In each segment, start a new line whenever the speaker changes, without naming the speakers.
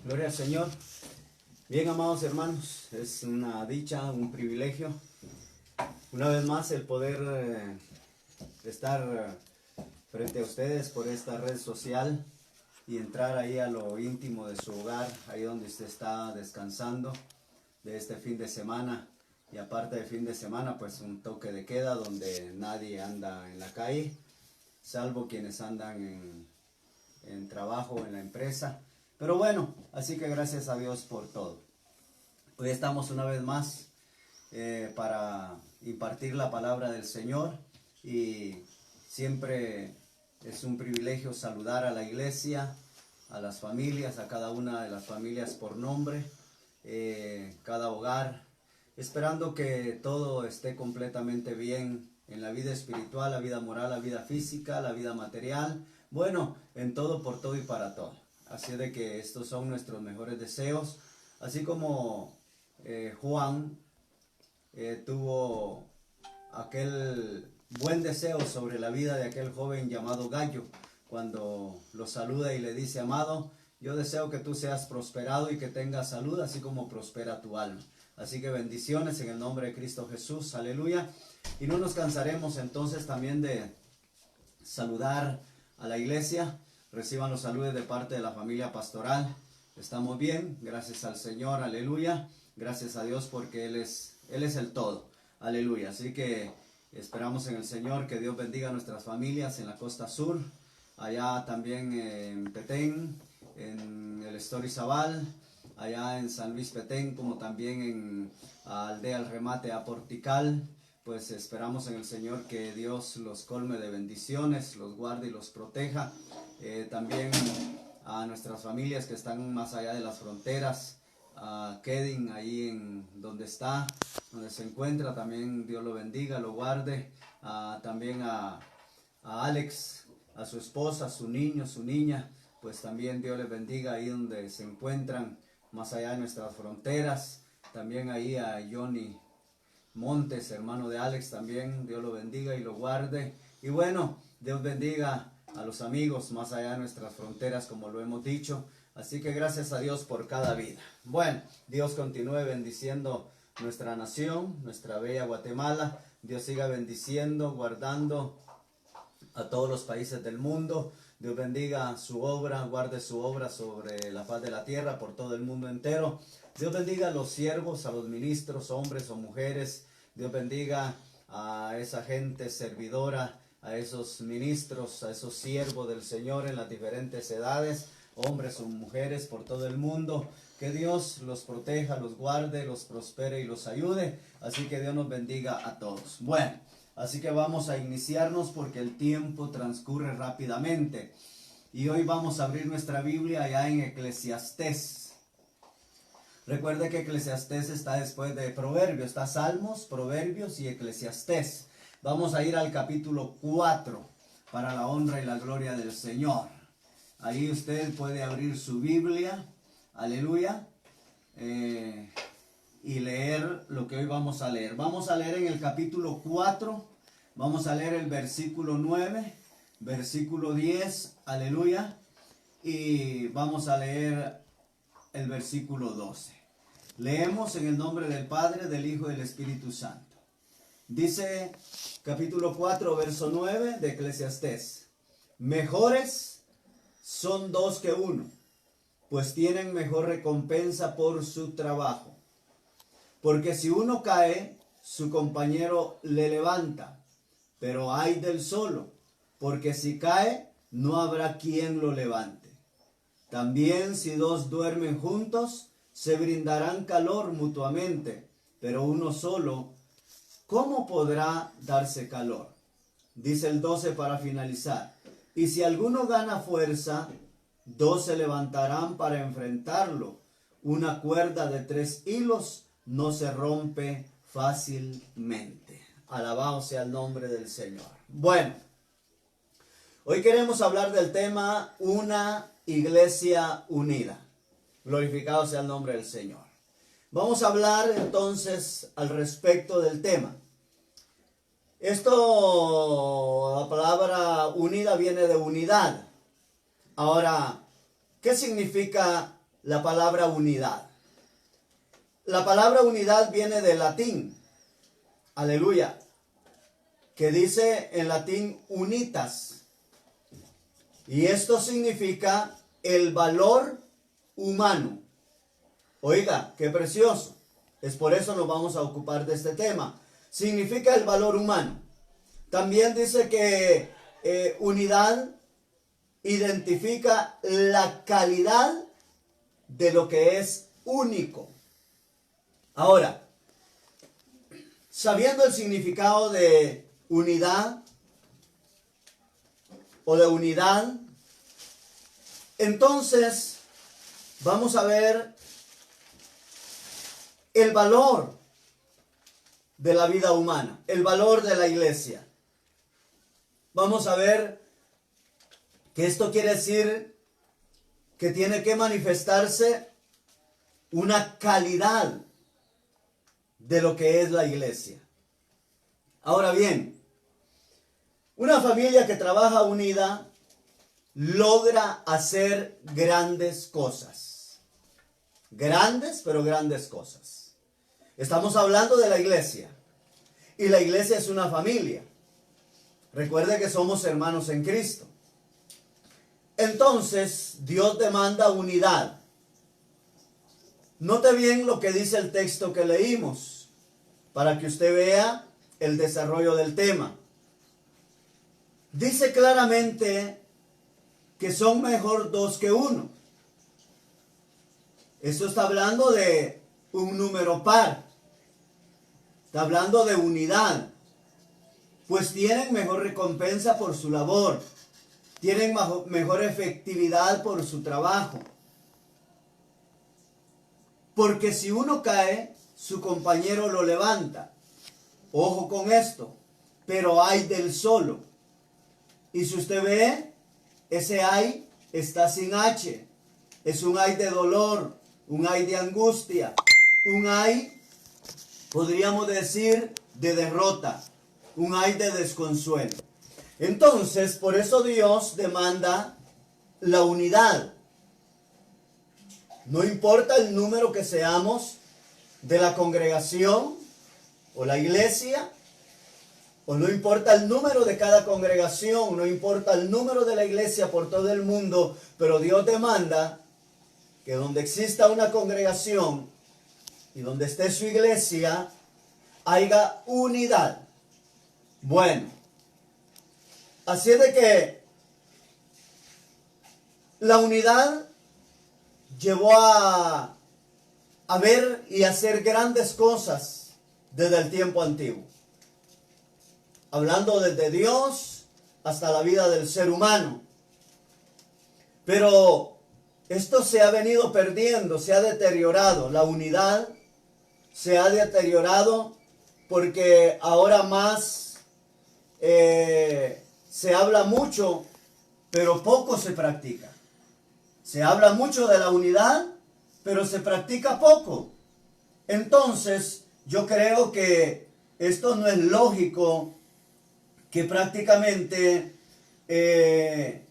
Gloria al Señor. Bien, amados hermanos, es una dicha, un privilegio, una vez más el poder estar frente a ustedes por esta red social y entrar ahí a lo íntimo de su hogar, ahí donde usted está descansando de este fin de semana. Y aparte de fin de semana, pues un toque de queda donde nadie anda en la calle, salvo quienes andan en trabajo en la empresa. Pero bueno, así que gracias a Dios por todo. Hoy estamos una vez más para impartir la palabra del Señor, y siempre es un privilegio saludar a la iglesia, a las familias, a cada una de las familias por nombre, cada hogar, esperando que todo esté completamente bien en la vida espiritual, la vida moral, la vida física, la vida material, bueno, en todo, por todo y para todo. Así de que estos son nuestros mejores deseos, así como Juan tuvo aquel buen deseo sobre la vida de aquel joven llamado Gallo, cuando lo saluda y le dice: amado, yo deseo que tú seas prosperado y que tengas salud, así como prospera tu alma. Así que bendiciones en el nombre de Cristo Jesús, aleluya. Y no nos cansaremos entonces también de saludar a la iglesia. Reciban los saludos de parte de la familia pastoral. Estamos bien, gracias al Señor, aleluya. Gracias a Dios porque Él es el todo, aleluya. Así que esperamos en el Señor que Dios bendiga a nuestras familias en la costa sur, allá también en Petén, en el Estorizabal, allá en San Luis Petén, como también en Aldea El Remate, a Portical. Pues esperamos en el Señor que Dios los colme de bendiciones, los guarde y los proteja. También a nuestras familias que están más allá de las fronteras, a Kedin, ahí en donde se encuentra, también Dios lo bendiga, lo guarde. También a Alex, a su esposa, a su niño, su niña, pues también Dios les bendiga ahí donde se encuentran, más allá de nuestras fronteras. También ahí a Johnny Montes, hermano de Alex, también Dios lo bendiga y lo guarde. Y bueno, Dios bendiga a los amigos más allá de nuestras fronteras, como lo hemos dicho. Así que gracias a Dios por cada vida. Bueno, Dios continúe bendiciendo nuestra nación, nuestra bella Guatemala. Dios siga bendiciendo, guardando a todos los países del mundo. Dios bendiga su obra, guarde su obra sobre la faz de la tierra por todo el mundo entero. Dios bendiga a los siervos, a los ministros, hombres o mujeres. Dios bendiga a esa gente servidora, a esos ministros, a esos siervos del Señor en las diferentes edades, hombres o mujeres por todo el mundo. Que Dios los proteja, los guarde, los prospere y los ayude. Así que Dios nos bendiga a todos. Bueno, así que vamos a iniciarnos porque el tiempo transcurre rápidamente. Y hoy vamos a abrir nuestra Biblia allá en Eclesiastés. Recuerde que Eclesiastés está después de Proverbios. Está Salmos, Proverbios y Eclesiastés. Vamos a ir al capítulo 4 para la honra y la gloria del Señor. Ahí usted puede abrir su Biblia, aleluya, y leer lo que hoy vamos a leer. Vamos a leer en el capítulo 4, vamos a leer el versículo 9, versículo 10, aleluya, y vamos a leer el versículo 12. Leemos en el nombre del Padre, del Hijo y del Espíritu Santo. Dice capítulo 4, verso 9 de Eclesiastés: mejores son dos que uno, pues tienen mejor recompensa por su trabajo. Porque si uno cae, su compañero le levanta, pero ay del solo, porque si cae, no habrá quien lo levante. También si dos duermen juntos, se brindarán calor mutuamente, pero uno solo, ¿cómo podrá darse calor? Dice el 12 para finalizar: y si alguno gana fuerza, dos se levantarán para enfrentarlo. Una cuerda de 3 hilos no se rompe fácilmente. Alabado sea el nombre del Señor. Bueno, hoy queremos hablar del tema una iglesia unida. Glorificado sea el nombre del Señor. Vamos a hablar entonces al respecto del tema. La palabra unida viene de unidad. Ahora, ¿qué significa la palabra unidad. La palabra unidad viene del latín, aleluya, que dice en latín unitas. Y esto significa el valor humano. Oiga, qué precioso. Es por eso nos vamos a ocupar de este tema. Significa el valor humano. También dice que unidad identifica la calidad de lo que es único. Ahora, sabiendo el significado de unidad o de unidad, entonces vamos a ver el valor de la vida humana, el valor de la iglesia. Vamos a ver que esto quiere decir que tiene que manifestarse una calidad de lo que es la iglesia. Ahora bien, una familia que trabaja unida logra hacer grandes cosas. Grandes, pero grandes cosas. Estamos hablando de la iglesia. Y la iglesia es una familia. Recuerde que somos hermanos en Cristo. Entonces, Dios demanda unidad. Note bien lo que dice el texto que leímos, para que usted vea el desarrollo del tema. Dice claramente que son mejor dos que uno. Esto está hablando de un número par. Está hablando de unidad. Pues tienen mejor recompensa por su labor. Tienen mejor efectividad por su trabajo. Porque si uno cae, su compañero lo levanta. Ojo con esto. Pero hay del solo. Y si usted ve, ese ay está sin H. Es un ay de dolor, un ay de angustia, un ay, podríamos decir, de derrota, un ay de desconsuelo. Entonces, por eso Dios demanda la unidad. No importa el número que seamos de la congregación o la iglesia, o no importa el número de cada congregación, no importa el número de la iglesia por todo el mundo, pero Dios demanda que donde exista una congregación y donde esté su iglesia, haya unidad. Bueno, así es de que la unidad llevó a ver y hacer grandes cosas desde el tiempo antiguo. Hablando desde Dios hasta la vida del ser humano. Pero esto se ha venido perdiendo, se ha deteriorado. La unidad se ha deteriorado porque ahora más se habla mucho, pero poco se practica. Se habla mucho de la unidad, pero se practica poco. Entonces, yo creo que esto no es lógico que prácticamente se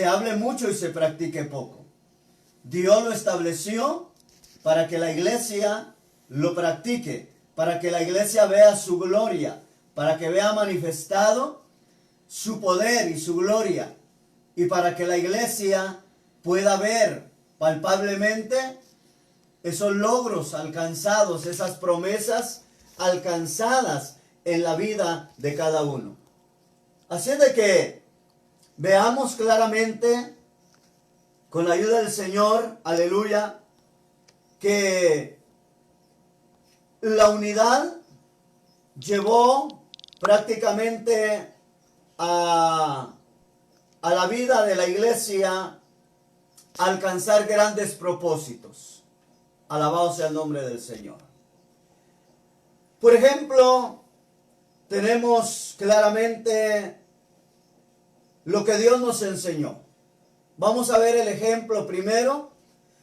hable mucho y se practique poco. Dios lo estableció para que la iglesia lo practique, para que la iglesia vea su gloria, para que vea manifestado su poder y su gloria, y para que la iglesia pueda ver palpablemente esos logros alcanzados, esas promesas alcanzadas en la vida de cada uno. Así es de que veamos claramente, con la ayuda del Señor, aleluya, que la unidad llevó prácticamente a la vida de la iglesia a alcanzar grandes propósitos. Alabado sea el nombre del Señor. Por ejemplo, tenemos claramente lo que Dios nos enseñó. Vamos a ver el ejemplo primero,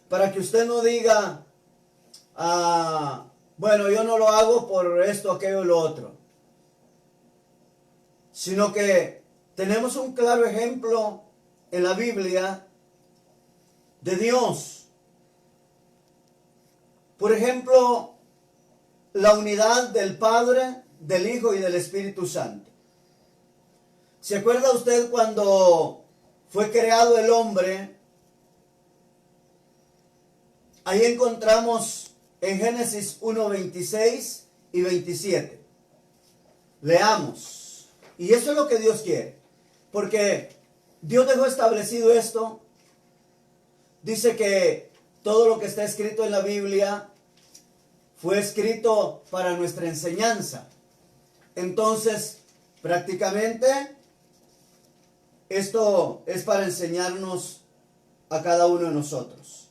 para que usted no diga, bueno, yo no lo hago por esto, aquello y lo otro. Sino que tenemos un claro ejemplo en la Biblia de Dios Por ejemplo, la unidad del Padre, del Hijo y del Espíritu Santo. ¿Se acuerda usted cuando fue creado el hombre? Ahí encontramos en Génesis 1, 26 y 27. Leamos. Y eso es lo que Dios quiere. Porque Dios dejó establecido esto. Dice que todo lo que está escrito en la Biblia fue escrito para nuestra enseñanza. Entonces, prácticamente, esto es para enseñarnos a cada uno de nosotros.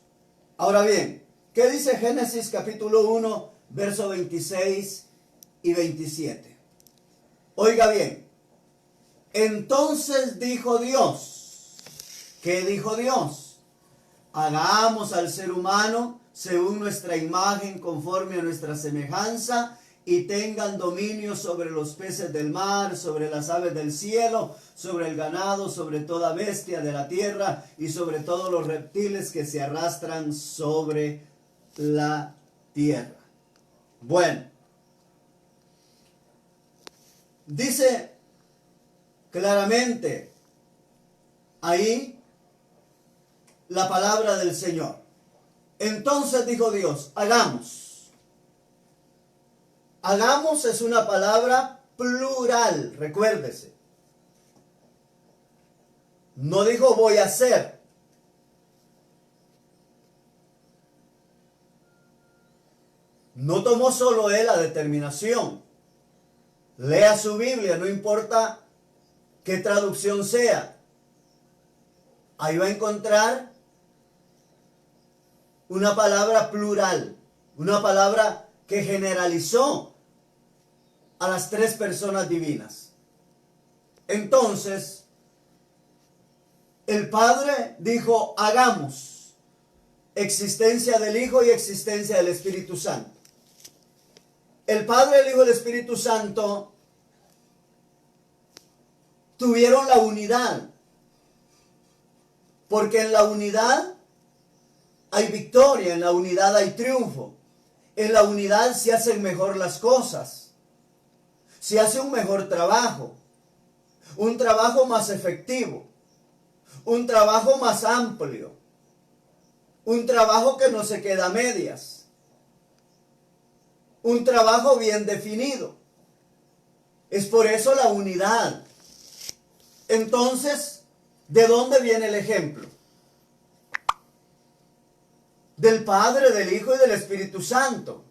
Ahora bien, ¿qué dice Génesis capítulo 1, verso 26 y 27? Oiga bien. Entonces dijo Dios. ¿Qué dijo Dios? Hagamos al ser humano según nuestra imagen, conforme a nuestra semejanza, y tengan dominio sobre los peces del mar, sobre las aves del cielo, sobre el ganado, sobre toda bestia de la tierra y sobre todos los reptiles que se arrastran sobre la tierra. Bueno, dice claramente ahí la palabra del Señor. Entonces dijo Dios, hagamos. Hagamos es una palabra plural, recuérdese. No dijo voy a hacer. No tomó solo él la determinación. Lea su Biblia, no importa qué traducción sea. Ahí va a encontrar una palabra plural, una palabra que generalizó a las tres personas divinas. Entonces, el Padre dijo, hagamos, existencia del Hijo y existencia del Espíritu Santo. El Padre, el Hijo y el Espíritu Santo tuvieron la unidad, porque en la unidad hay victoria, en la unidad hay triunfo. En la unidad se hacen mejor las cosas. Se hace un mejor trabajo. Un trabajo más efectivo. Un trabajo más amplio. Un trabajo que no se queda a medias. Un trabajo bien definido. Es por eso la unidad. Entonces, ¿de dónde viene el ejemplo? Del Padre, del Hijo y del Espíritu Santo.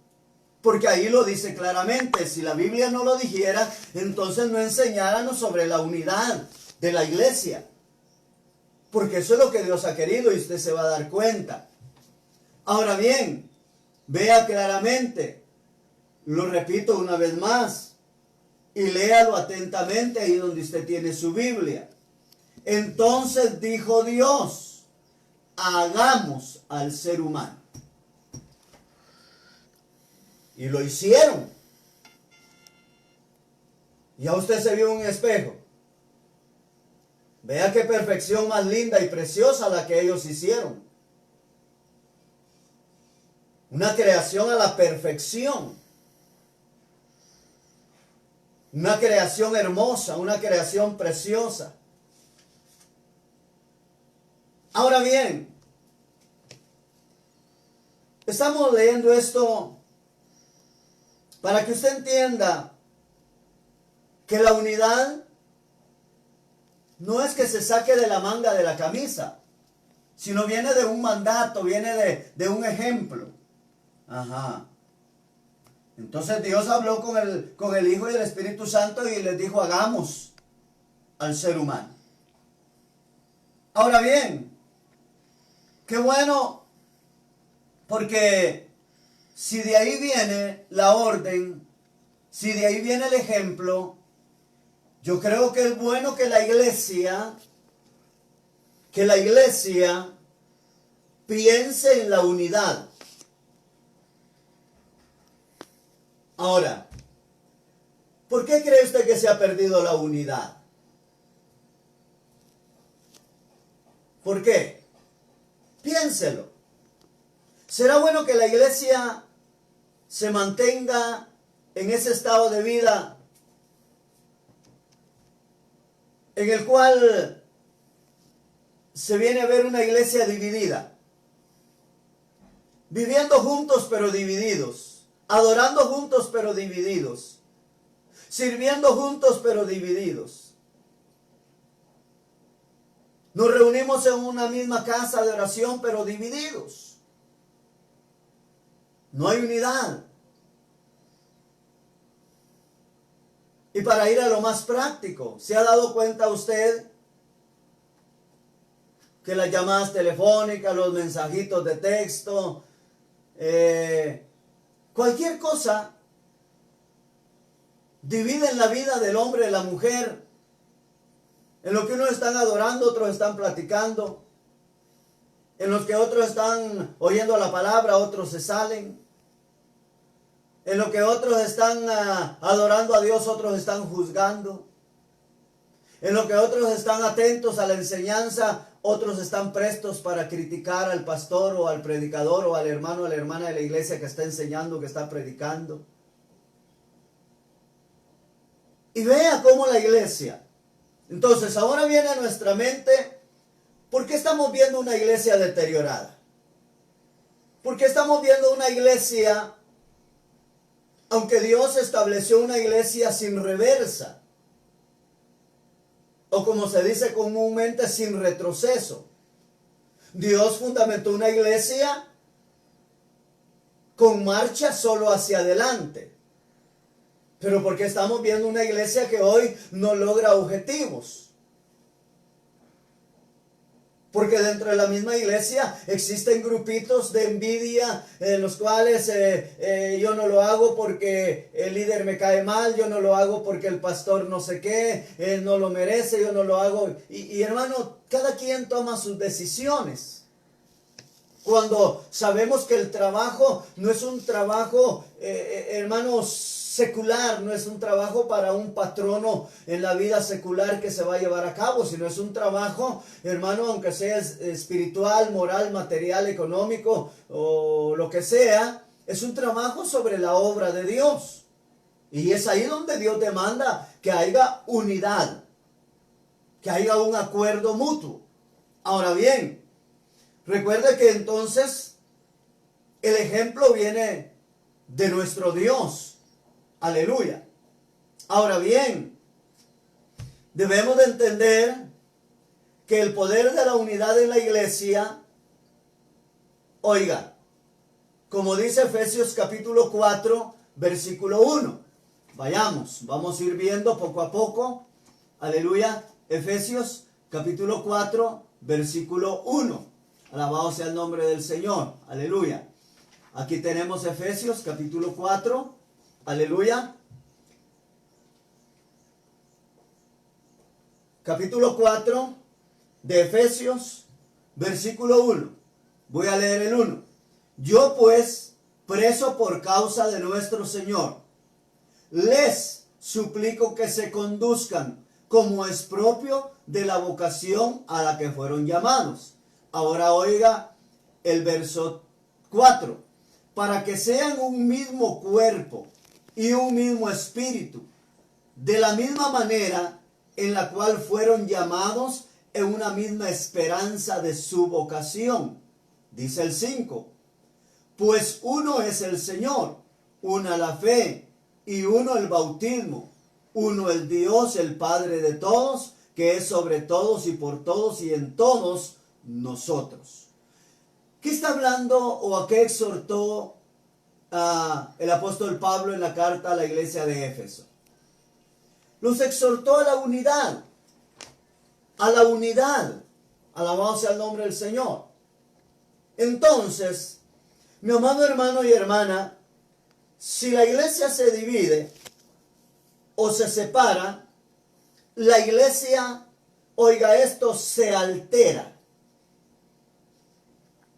Porque ahí lo dice claramente. Si la Biblia no lo dijera, entonces no enseñáramos sobre la unidad de la iglesia. Porque eso es lo que Dios ha querido y usted se va a dar cuenta. Ahora bien, vea claramente. Lo repito una vez más. Y léalo atentamente ahí donde usted tiene su Biblia. Entonces dijo Dios, hagamos al ser humano. Y lo hicieron. Ya usted se vio en un espejo. Vea qué perfección más linda y preciosa la que ellos hicieron. Una creación a la perfección. Una creación hermosa, una creación preciosa. Ahora bien, estamos leyendo esto para que usted entienda que la unidad no es que se saque de la manga de la camisa, sino viene de un mandato, viene de un ejemplo. Ajá. Entonces Dios habló con el Hijo y el Espíritu Santo y les dijo, hagamos al ser humano. Ahora bien, qué bueno, porque si de ahí viene la orden, si de ahí viene el ejemplo, yo creo que es bueno que la iglesia piense en la unidad. Ahora, ¿por qué cree usted que se ha perdido la unidad? ¿Por qué? Piénselo. ¿Será bueno que la iglesia se mantenga en ese estado de vida en el cual se viene a ver una iglesia dividida, viviendo juntos pero divididos, adorando juntos pero divididos, sirviendo juntos pero divididos. Nos reunimos en una misma casa de oración pero divididos. No hay unidad. Y para ir a lo más práctico, ¿se ha dado cuenta usted que las llamadas telefónicas, los mensajitos de texto, cualquier cosa, dividen la vida del hombre y de la mujer? En lo que unos están adorando, otros están platicando. En los que otros están oyendo la palabra, otros se salen. En lo que otros están adorando a Dios, otros están juzgando. En lo que otros están atentos a la enseñanza, otros están prestos para criticar al pastor o al predicador o al hermano o a la hermana de la iglesia que está enseñando, que está predicando. Y vea cómo la iglesia. Entonces, ahora viene a nuestra mente, ¿por qué estamos viendo una iglesia deteriorada? ¿Por qué estamos viendo una iglesia, aunque Dios estableció una iglesia sin reversa? O como se dice comúnmente, sin retroceso. Dios fundamentó una iglesia con marcha solo hacia adelante. Pero porque estamos viendo una iglesia que hoy no logra objetivos. Porque dentro de la misma iglesia existen grupitos de envidia en los cuales yo no lo hago porque el líder me cae mal, yo no lo hago porque el pastor no sé qué, él no lo merece, yo no lo hago. Y hermano, cada quien toma sus decisiones. Cuando sabemos que el trabajo no es un trabajo, hermanos, secular, no es un trabajo para un patrono en la vida secular que se va a llevar a cabo, sino es un trabajo, hermano, aunque sea espiritual, moral, material, económico o lo que sea, es un trabajo sobre la obra de Dios. Y es ahí donde Dios demanda que haya unidad, que haya un acuerdo mutuo. Ahora bien, recuerde que entonces el ejemplo viene de nuestro Dios. Aleluya. Ahora bien, debemos de entender que el poder de la unidad en la iglesia, oiga, como dice Efesios capítulo 4, versículo 1. Vamos a ir viendo poco a poco. Aleluya. Efesios capítulo 4, versículo 1. Alabado sea el nombre del Señor. Aleluya. Aquí tenemos Efesios capítulo 4. Aleluya. Capítulo 4 de Efesios, versículo 1. Voy a leer el 1. Yo pues, preso por causa de nuestro Señor, les suplico que se conduzcan como es propio de la vocación a la que fueron llamados. Ahora oiga el verso 4. Para que sean un mismo cuerpo y un mismo espíritu, de la misma manera en la cual fueron llamados en una misma esperanza de su vocación. Dice el 5, pues uno es el Señor, una la fe y uno el bautismo, uno el Dios, el Padre de todos, que es sobre todos y por todos y en todos nosotros. ¿Qué está hablando o a qué exhortó el apóstol Pablo en la carta a la iglesia de Éfeso? Los exhortó a la unidad, alabado sea el nombre del Señor. Entonces, mi amado hermano y hermana, si la iglesia se divide o se separa, la iglesia, oiga esto, se altera.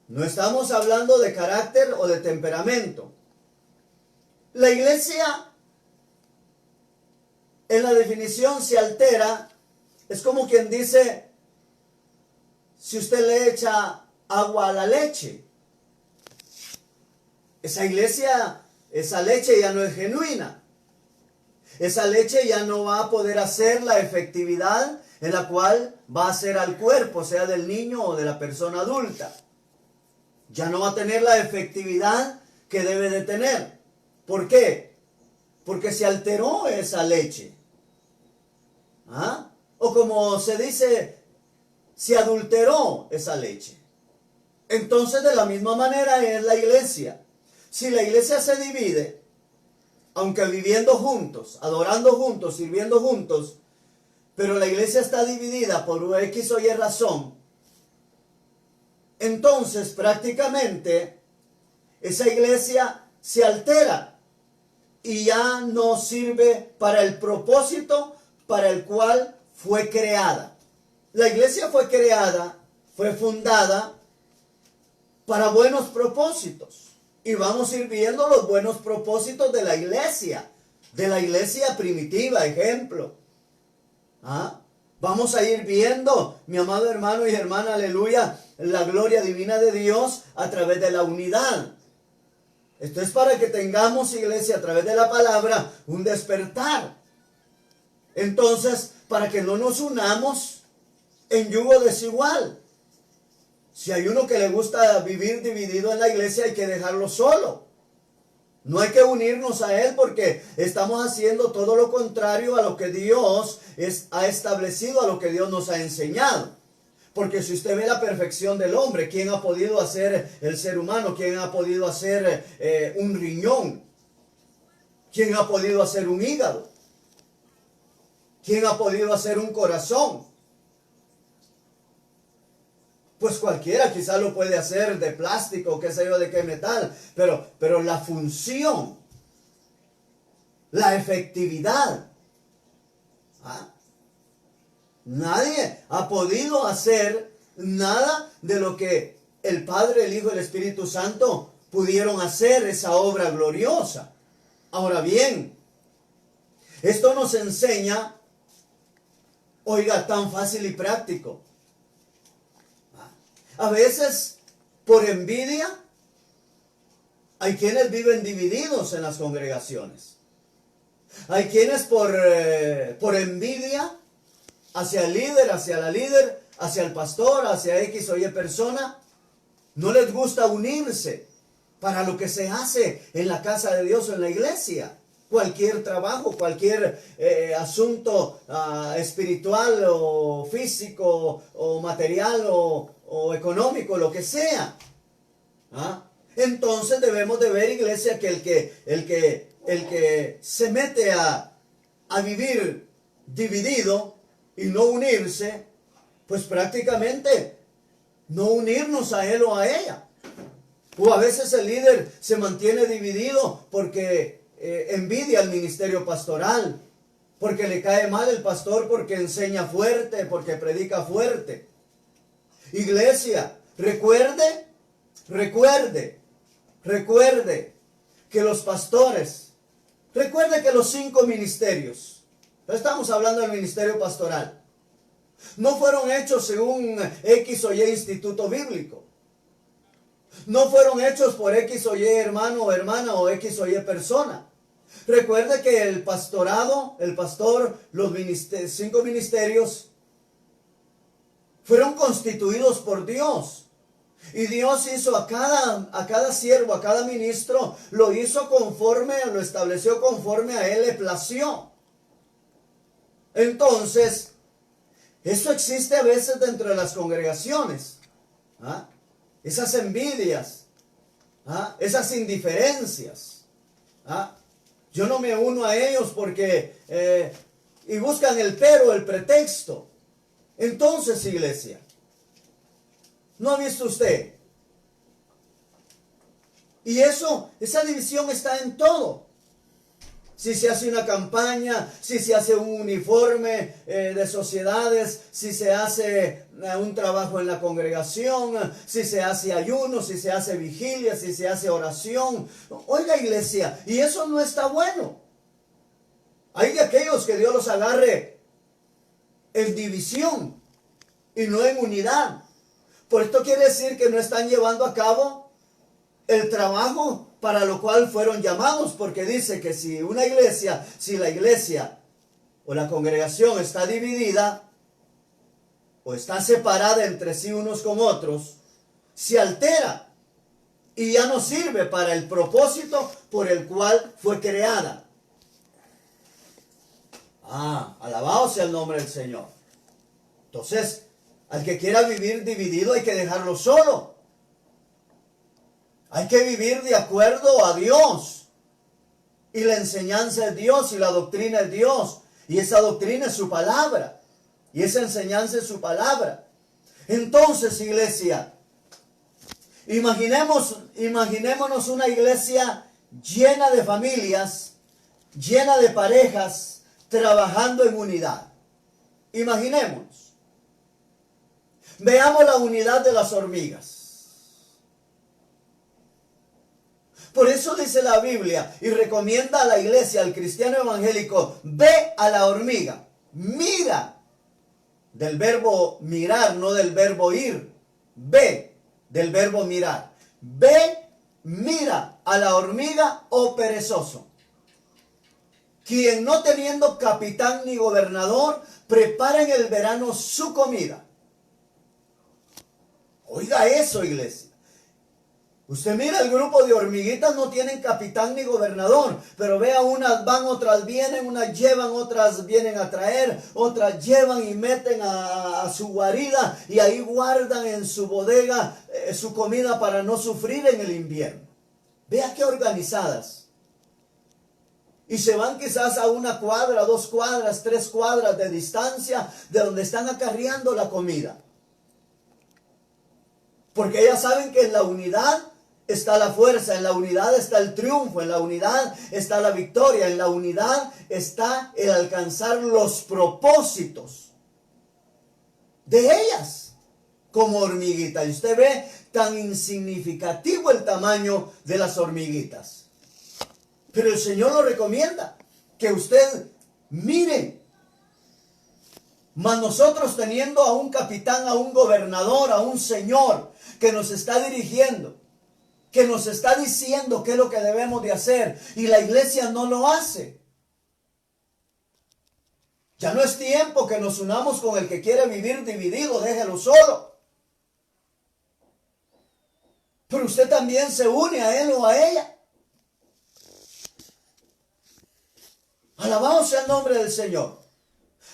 No estamos hablando de carácter o de temperamento. La iglesia, en la definición, se altera. Es como quien dice, si usted le echa agua a la leche, esa iglesia esa leche ya no es genuina. Esa leche ya no va a poder hacer la efectividad en la cual va a hacer al cuerpo, sea del niño o de la persona adulta. Ya no va a tener la efectividad que debe de tener. ¿Por qué? Porque se alteró esa leche. ¿Ah? O como se dice, se adulteró esa leche. Entonces, de la misma manera es la iglesia. Si la iglesia se divide, aunque viviendo juntos, adorando juntos, sirviendo juntos, pero la iglesia está dividida por X o Y razón, entonces prácticamente esa iglesia se altera y ya no sirve para el propósito para el cual fue creada. La iglesia fue creada, fue fundada para buenos propósitos. Y vamos a ir viendo los buenos propósitos de la iglesia primitiva, ejemplo. ¿Ah? Vamos a ir viendo, mi amado hermano y hermana, aleluya, la gloria divina de Dios a través de la unidad. Esto es para que tengamos, iglesia, a través de la palabra, un despertar. Entonces, para que no nos unamos en yugo desigual. Si hay uno que le gusta vivir dividido en la iglesia, hay que dejarlo solo. No hay que unirnos a él porque estamos haciendo todo lo contrario a lo que Dios ha establecido, a lo que Dios nos ha enseñado. Porque si usted ve la perfección del hombre, ¿quién ha podido hacer el ser humano? ¿Quién ha podido hacer un riñón? ¿Quién ha podido hacer un hígado? ¿Quién ha podido hacer un corazón? Pues cualquiera quizá lo puede hacer de plástico, qué sé yo, de qué metal, pero la función, la efectividad, ¿ah? Nadie ha podido hacer nada de lo que el Padre, el Hijo y el Espíritu Santo pudieron hacer, esa obra gloriosa. Ahora bien, esto nos enseña, oiga, tan fácil y práctico. A veces, por envidia, hay quienes viven divididos en las congregaciones. Hay quienes por envidia hacia el líder, hacia la líder, hacia el pastor, hacia X o Y persona, no les gusta unirse para lo que se hace en la casa de Dios o en la iglesia. Cualquier trabajo, cualquier asunto espiritual o físico o material o económico, lo que sea. ¿Ah? Entonces debemos de ver, iglesia, que el que se mete a vivir dividido y no unirse, pues prácticamente no unirnos a él o a ella. O a veces el líder se mantiene dividido porque envidia al ministerio pastoral, porque le cae mal el pastor, porque enseña fuerte, porque predica fuerte. Iglesia, recuerde que los pastores, recuerde que los 5 ministerios, estamos hablando del ministerio pastoral, no fueron hechos según X o Y instituto bíblico. No fueron hechos por X o Y hermano o hermana o X o Y persona. Recuerde que el pastorado, el pastor, los 5 ministerios fueron constituidos por Dios. Y Dios hizo a cada siervo, a cada ministro, lo hizo conforme, lo estableció conforme a él le plació. Entonces, eso existe a veces dentro de las congregaciones. ¿Ah? Esas envidias, ¿ah? Esas indiferencias. ¿Ah? Yo no me uno a ellos porque y buscan el pero, el pretexto. Entonces, iglesia, ¿no ha visto usted? Y esa división está en todo. Si se hace una campaña, si se hace un uniforme de sociedades, si se hace un trabajo en la congregación, si se hace ayuno, si se hace vigilia, si se hace oración. Oiga, iglesia, y eso no está bueno. Hay de aquellos que Dios los agarre en división y no en unidad. Por esto quiere decir que no están llevando a cabo
el trabajo para lo cual fueron llamados, porque dice que si la iglesia o la congregación está dividida o está separada entre sí unos con otros, se altera y ya no sirve para el propósito por el cual fue creada. Alabado sea el nombre del Señor. Entonces, al que quiera vivir dividido hay que dejarlo solo. Hay que vivir de acuerdo a Dios. Y la enseñanza es Dios y la doctrina es Dios. Y esa doctrina es su palabra. Y esa enseñanza es su palabra. Entonces, iglesia, imaginémonos una iglesia llena de familias, llena de parejas, trabajando en unidad. Imaginémonos. Veamos la unidad de las hormigas. Por eso dice la Biblia y recomienda a la iglesia, al cristiano evangélico, ve a la hormiga, mira, del verbo mirar, no del verbo ir, ve, del verbo mirar, ve, mira a la hormiga, oh perezoso, quien no teniendo capitán ni gobernador, prepara en el verano su comida. Oiga eso, iglesia. Usted mira, el grupo de hormiguitas no tienen capitán ni gobernador, pero vea, unas van, otras vienen, unas llevan, otras vienen a traer, otras llevan y meten a su guarida y ahí guardan en su bodega su comida para no sufrir en el invierno. Vea qué organizadas. Y se van quizás a 1 cuadra, 2 cuadras, 3 cuadras de distancia de donde están acarreando la comida. Porque ellas saben que en la unidad está la fuerza, en la unidad está el triunfo, en la unidad está la victoria, en la unidad está el alcanzar los propósitos de ellas como hormiguita. Y usted ve tan insignificativo el tamaño de las hormiguitas. Pero el Señor lo recomienda, que usted mire. Mas nosotros teniendo a un capitán, a un gobernador, a un señor que nos está dirigiendo, que nos está diciendo qué es lo que debemos de hacer, y la iglesia no lo hace. Ya no es tiempo que nos unamos con el que quiere vivir dividido, déjelo solo. Pero usted también se une a él o a ella. Alabado sea el nombre del Señor.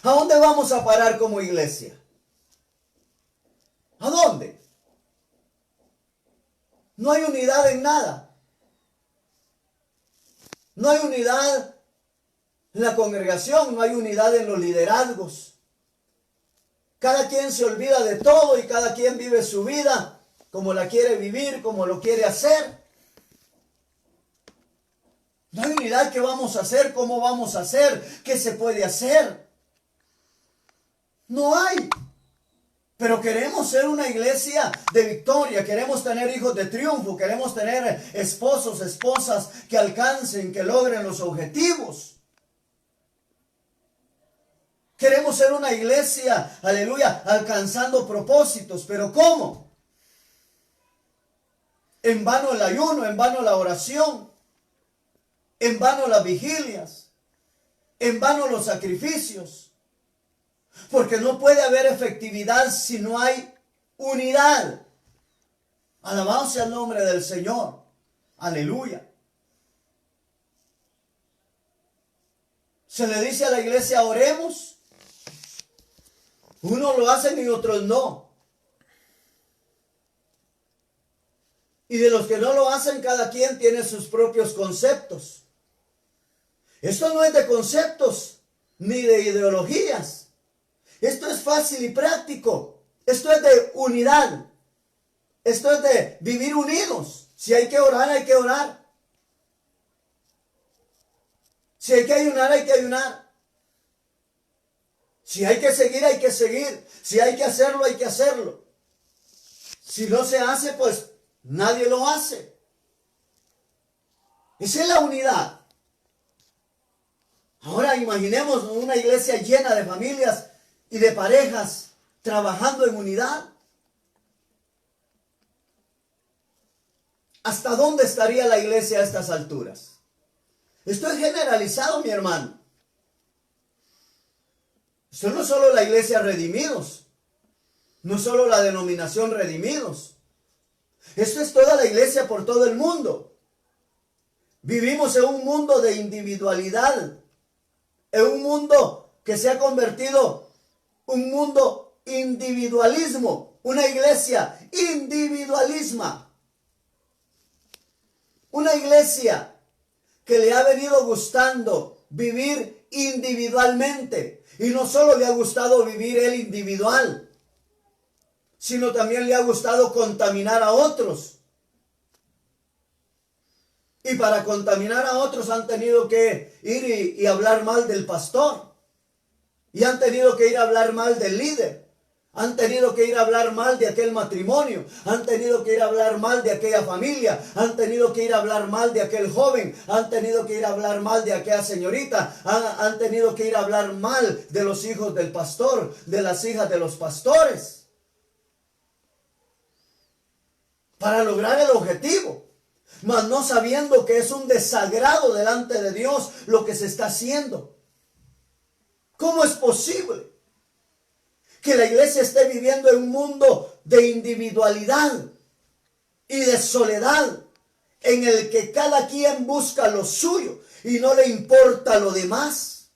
¿A dónde vamos a parar como iglesia? ¿A dónde? No hay unidad en nada. No hay unidad en la congregación, no hay unidad en los liderazgos. Cada quien se olvida de todo y cada quien vive su vida como la quiere vivir, como lo quiere hacer. No hay unidad. ¿Qué vamos a hacer? ¿Cómo vamos a hacer? ¿Qué se puede hacer? No hay. Pero queremos ser una iglesia de victoria, queremos tener hijos de triunfo, queremos tener esposos, esposas que alcancen, que logren los objetivos. Queremos ser una iglesia, aleluya, alcanzando propósitos. ¿Pero cómo? En vano el ayuno, en vano la oración, en vano las vigilias, en vano los sacrificios. Porque no puede haber efectividad si no hay unidad. Alabado sea el nombre del Señor. Aleluya. Se le dice a la iglesia, oremos. Unos lo hacen y otros no. Y de los que no lo hacen, cada quien tiene sus propios conceptos. Esto no es de conceptos ni de ideologías. Esto es fácil y práctico. Esto es de unidad. Esto es de vivir unidos. Si hay que orar, hay que orar. Si hay que ayunar, hay que ayunar. Si hay que seguir, hay que seguir. Si hay que hacerlo, hay que hacerlo. Si no se hace, pues nadie lo hace. Esa es la unidad. Ahora imaginemos una iglesia llena de familias y de parejas trabajando en unidad. ¿hasta dónde estaría la iglesia a estas alturas? Esto es generalizado, mi hermano. Esto no es solo la iglesia Redimidos, no es solo la denominación Redimidos. Esto es toda la iglesia por todo el mundo. Vivimos en un mundo de individualidad, en un mundo que se ha convertido un mundo individualismo, una iglesia individualismo, una iglesia que le ha venido gustando vivir individualmente, y no solo le ha gustado vivir él individual, sino también le ha gustado contaminar a otros. Y para contaminar a otros han tenido que ir y hablar mal del pastor. Y han tenido que ir a hablar mal del líder. Han tenido que ir a hablar mal de aquel matrimonio. Han tenido que ir a hablar mal de aquella familia. Han tenido que ir a hablar mal de aquel joven. Han tenido que ir a hablar mal de aquella señorita. Han tenido que ir a hablar mal de los hijos del pastor, de las hijas de los pastores. Para lograr el objetivo. Mas no sabiendo que es un desagrado delante de Dios lo que se está haciendo. ¿Cómo es posible que la iglesia esté viviendo en un mundo de individualidad y de soledad, en el que cada quien busca lo suyo y no le importa lo demás?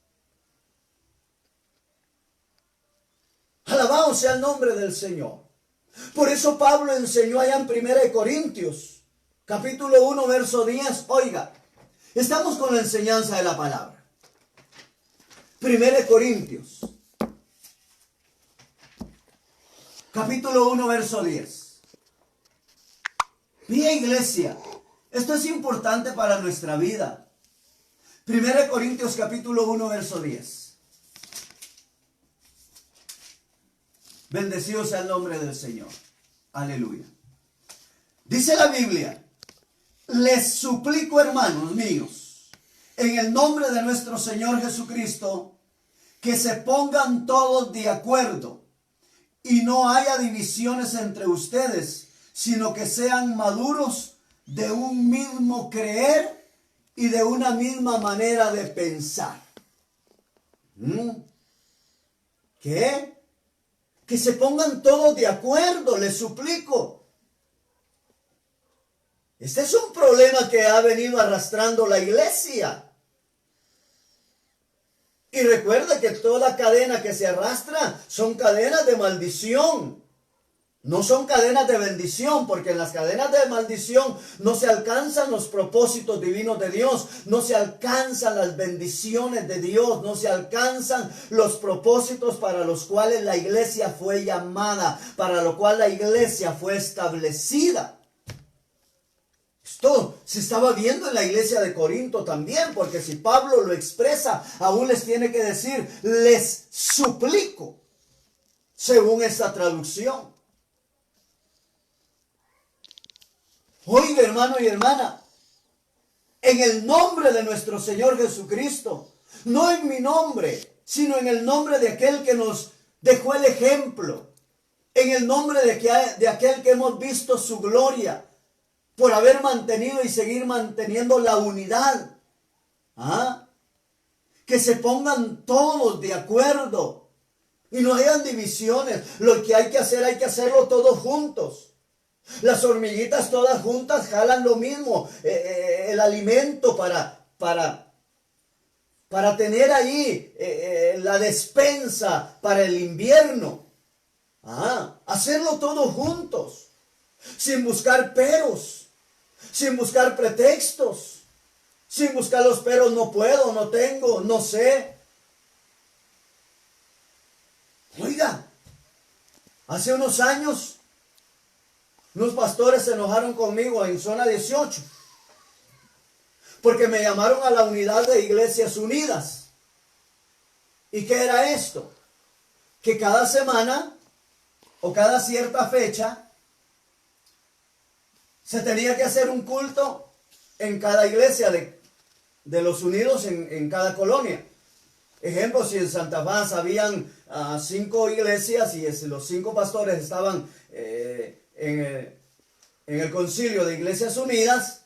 Alabado sea el nombre del Señor. Por eso Pablo enseñó allá en 1 Corintios capítulo 1, verso 10, oiga, estamos con la enseñanza de la palabra. 1 Corintios, capítulo 1, verso 10. Mira, iglesia, esto es importante para nuestra vida. 1 Corintios, capítulo 1, verso 10. Bendecido sea el nombre del Señor. Aleluya. Dice la Biblia: les suplico, hermanos míos, en el nombre de nuestro Señor Jesucristo, que se pongan todos de acuerdo y no haya divisiones entre ustedes, sino que sean maduros de un mismo creer y de una misma manera de pensar. ¿Qué? Que se pongan todos de acuerdo, les suplico. Este es un problema que ha venido arrastrando la iglesia. Y recuerda que toda cadena que se arrastra son cadenas de maldición. No son cadenas de bendición, porque en las cadenas de maldición no se alcanzan los propósitos divinos de Dios, no se alcanzan las bendiciones de Dios, no se alcanzan los propósitos para los cuales la iglesia fue llamada, para lo cual la iglesia fue establecida. Esto se estaba viendo en la iglesia de Corinto también, porque si Pablo lo expresa, aún les tiene que decir, les suplico, según esta traducción. Oiga, hermano y hermana, en el nombre de nuestro Señor Jesucristo, no en mi nombre, sino en el nombre de aquel que nos dejó el ejemplo, en el nombre de aquel que hemos visto su gloria, por haber mantenido y seguir manteniendo la unidad. Que se pongan todos de acuerdo y no hayan divisiones. Lo que hay que hacerlo todos juntos. Las hormiguitas todas juntas jalan lo mismo, el alimento para tener ahí la despensa para el invierno. Hacerlo todos juntos, sin buscar peros. Sin buscar pretextos, sin buscar los peros, no puedo, no tengo, no sé. Oiga, hace unos años, unos pastores se enojaron conmigo en zona 18, porque me llamaron a la unidad de Iglesias Unidas. ¿Y qué era esto? Que cada semana o cada cierta fecha se tenía que hacer un culto en cada iglesia de los unidos en cada colonia. Ejemplo, si en Santa Paz habían 5 iglesias y los 5 pastores estaban en en el concilio de Iglesias Unidas,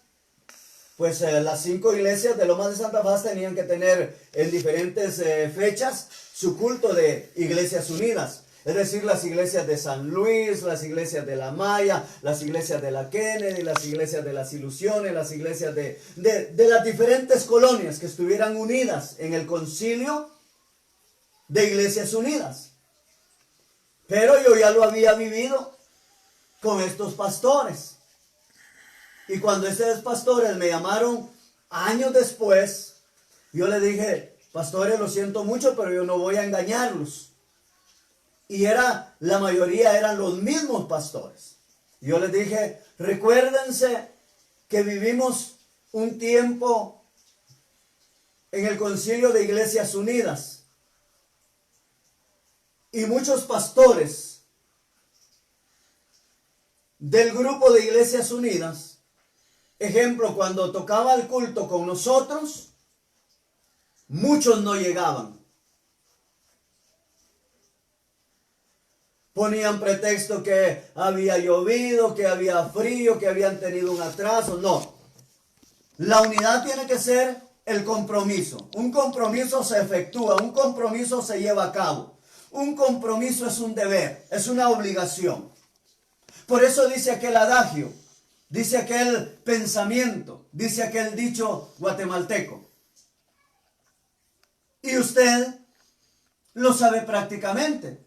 pues las 5 iglesias de Lomas de Santa Paz tenían que tener en diferentes fechas su culto de Iglesias Unidas. Es decir, las iglesias de San Luis, las iglesias de La Maya, las iglesias de la Kennedy, las iglesias de las Ilusiones, las iglesias de las diferentes colonias que estuvieran unidas en el concilio de Iglesias Unidas. Pero yo ya lo había vivido con estos pastores. Y cuando estos pastores me llamaron años después, yo le dije, pastores, lo siento mucho, pero yo no voy a engañarlos. Y la mayoría eran los mismos pastores. Yo les dije, recuérdense que vivimos un tiempo en el concilio de Iglesias Unidas. Y muchos pastores del grupo de Iglesias Unidas, ejemplo, cuando tocaba el culto con nosotros, muchos no llegaban. Ponían pretexto que había llovido, que había frío, que habían tenido un atraso. No. La unidad tiene que ser el compromiso. Un compromiso se efectúa, un compromiso se lleva a cabo. Un compromiso es un deber, es una obligación. Por eso dice aquel adagio, dice aquel pensamiento, dice aquel dicho guatemalteco. Y usted lo sabe prácticamente.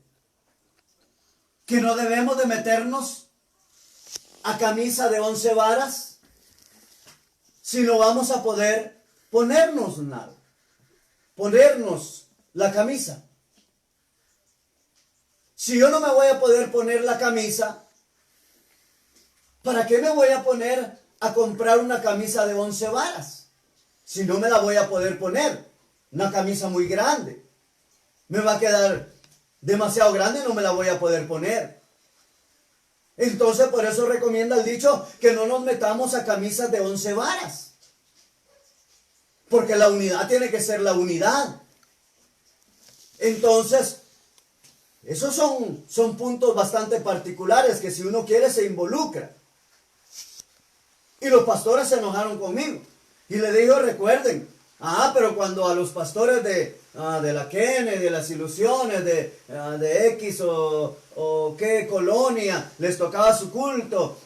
Que no debemos de meternos a camisa de 11 varas, si no vamos a poder ponernos nada, ponernos la camisa. Si yo no me voy a poder poner la camisa, ¿para qué me voy a poner a comprar una camisa de 11 varas? Si no me la voy a poder poner, una camisa muy grande, me va a quedar demasiado grande y no me la voy a poder poner. Entonces por eso recomienda el dicho que no nos metamos a camisas de 11 varas. Porque la unidad tiene que ser la unidad. Entonces, esos son puntos bastante particulares que si uno quiere se involucra. Y los pastores se enojaron conmigo. Y le digo, recuerden, pero cuando a los pastores de la Kennedy, de las Ilusiones, de X o qué colonia, les tocaba su culto,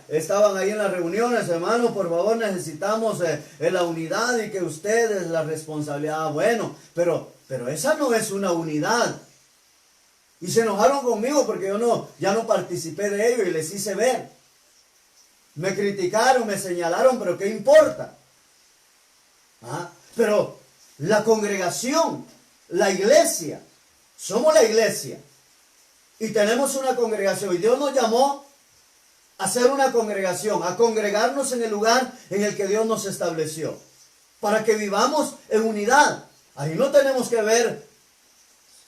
estaban ahí en las reuniones, hermano, por favor necesitamos la unidad y que ustedes la responsabilidad, bueno, pero esa no es una unidad. Y se enojaron conmigo porque yo ya no participé de ello y les hice ver. Me criticaron, me señalaron, pero ¿qué importa? Pero la congregación, la iglesia, somos la iglesia y tenemos una congregación y Dios nos llamó a ser una congregación, a congregarnos en el lugar en el que Dios nos estableció, para que vivamos en unidad. Ahí no tenemos que ver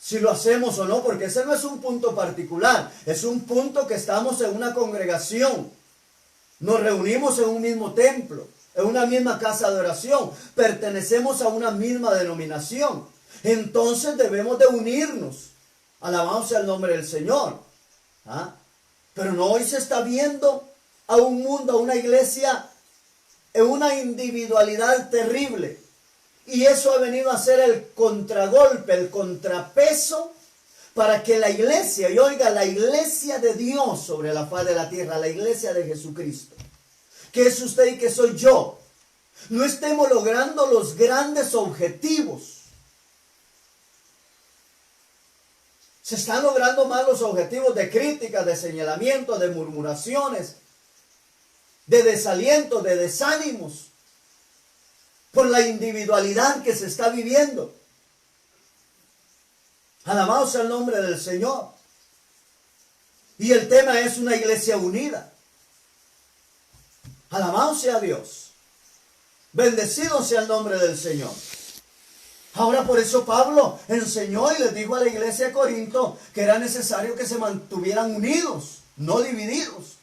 si lo hacemos o no, porque ese no es un punto particular, es un punto que estamos en una congregación, nos reunimos en un mismo templo, en una misma casa de oración, pertenecemos a una misma denominación. Entonces debemos de unirnos. Alabamos al nombre del Señor. Pero no, hoy se está viendo a un mundo, a una iglesia en una individualidad terrible. Y eso ha venido a ser el contragolpe, el contrapeso para que la iglesia, y oiga, la iglesia de Dios sobre la faz de la tierra, la iglesia de Jesucristo, que es usted y que soy yo, no estemos logrando los grandes objetivos. Se están logrando más los objetivos de crítica, de señalamiento, de murmuraciones, de desaliento, de desánimos, por la individualidad que se está viviendo. Alabado sea el nombre del Señor. Y el tema es una iglesia unida. Alabado sea Dios. Bendecido sea el nombre del Señor. Ahora por eso Pablo enseñó y les dijo a la iglesia de Corinto que era necesario que se mantuvieran unidos, no divididos,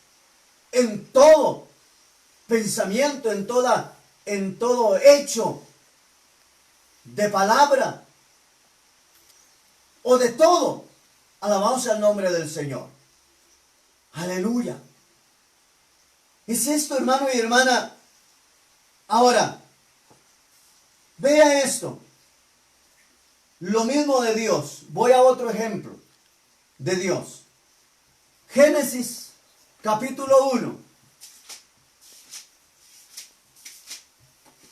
en todo pensamiento, en todo hecho de palabra o de todo. Alabado sea el nombre del Señor. Aleluya. Es esto, hermano y hermana. Ahora, vea esto. Lo mismo de Dios. Voy a otro ejemplo de Dios. Génesis capítulo 1.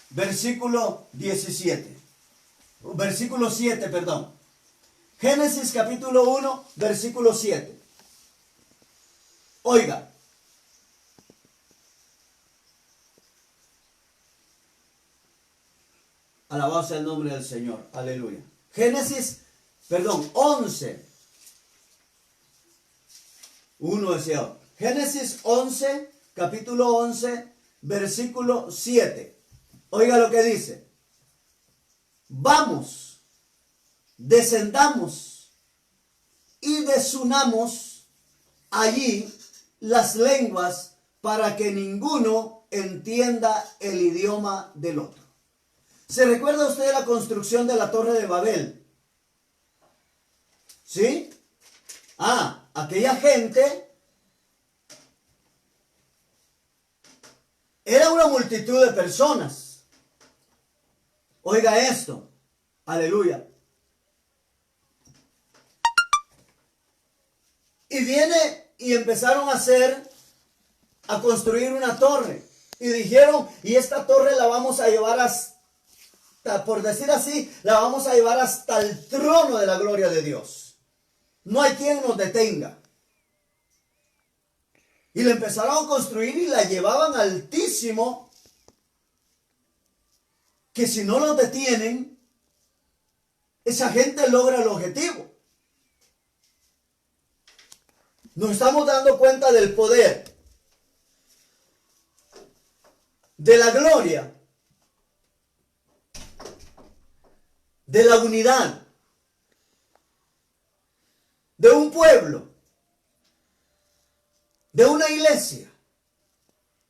Versículo 17. Versículo 7, perdón. Génesis capítulo 1, versículo 7. Oiga. Alabado sea el nombre del Señor. Aleluya. Génesis, perdón, 11. 1 decía. Génesis 11, capítulo 11, versículo 7. Oiga lo que dice. Vamos, descendamos y desunamos allí las lenguas para que ninguno entienda el idioma del otro. ¿Se recuerda usted de la construcción de la Torre de Babel? ¿Sí? Aquella gente era una multitud de personas. Oiga esto. Aleluya. Y viene y empezaron a construir una torre. Y dijeron, y esta torre la vamos a llevar hasta, por decir así, la vamos a llevar hasta el trono de la gloria de Dios. No hay quien nos detenga. Y la empezaron a construir y la llevaban altísimo, que si no los detienen, esa gente logra el objetivo. Nos estamos dando cuenta del poder, de la gloria, de la unidad, de un pueblo, de una iglesia,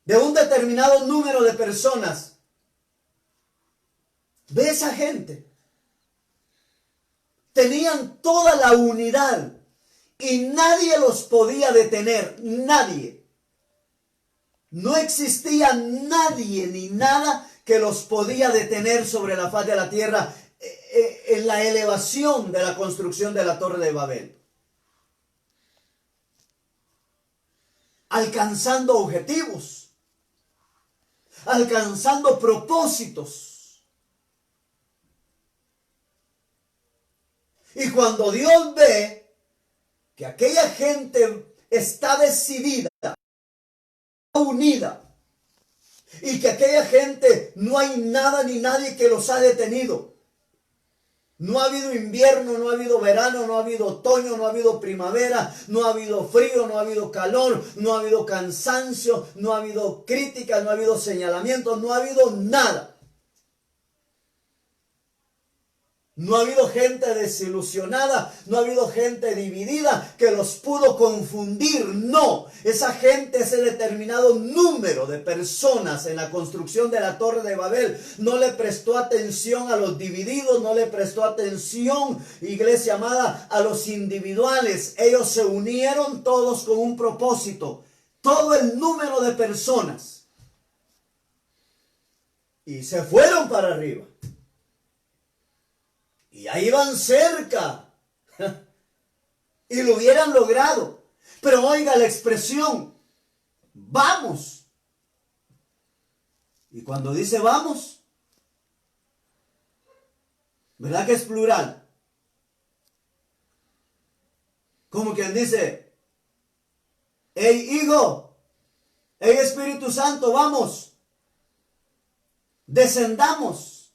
de un determinado número de personas. De esa gente. Tenían toda la unidad y nadie los podía detener, nadie. No existía nadie ni nada que los podía detener sobre la faz de la tierra en la elevación de la construcción de la Torre de Babel. Alcanzando objetivos, alcanzando propósitos. Y cuando Dios ve que aquella gente está decidida, unida, y que aquella gente no hay nada ni nadie que los ha detenido. No ha habido invierno, no ha habido verano, no ha habido otoño, no ha habido primavera, no ha habido frío, no ha habido calor, no ha habido cansancio, no ha habido crítica, no ha habido señalamientos, no ha habido nada. No ha habido gente desilusionada, no ha habido gente dividida que los pudo confundir. No, esa gente, ese determinado número de personas en la construcción de la Torre de Babel no le prestó atención a los divididos, no le prestó atención, iglesia amada, a los individuales. Ellos se unieron todos con un propósito, todo el número de personas, y se fueron para arriba. Y ahí iban cerca. Y lo hubieran logrado. Pero oiga la expresión. Vamos. Y cuando dice vamos, ¿verdad que es plural? Como quien dice, hey hijo, hey Espíritu Santo, vamos. Descendamos.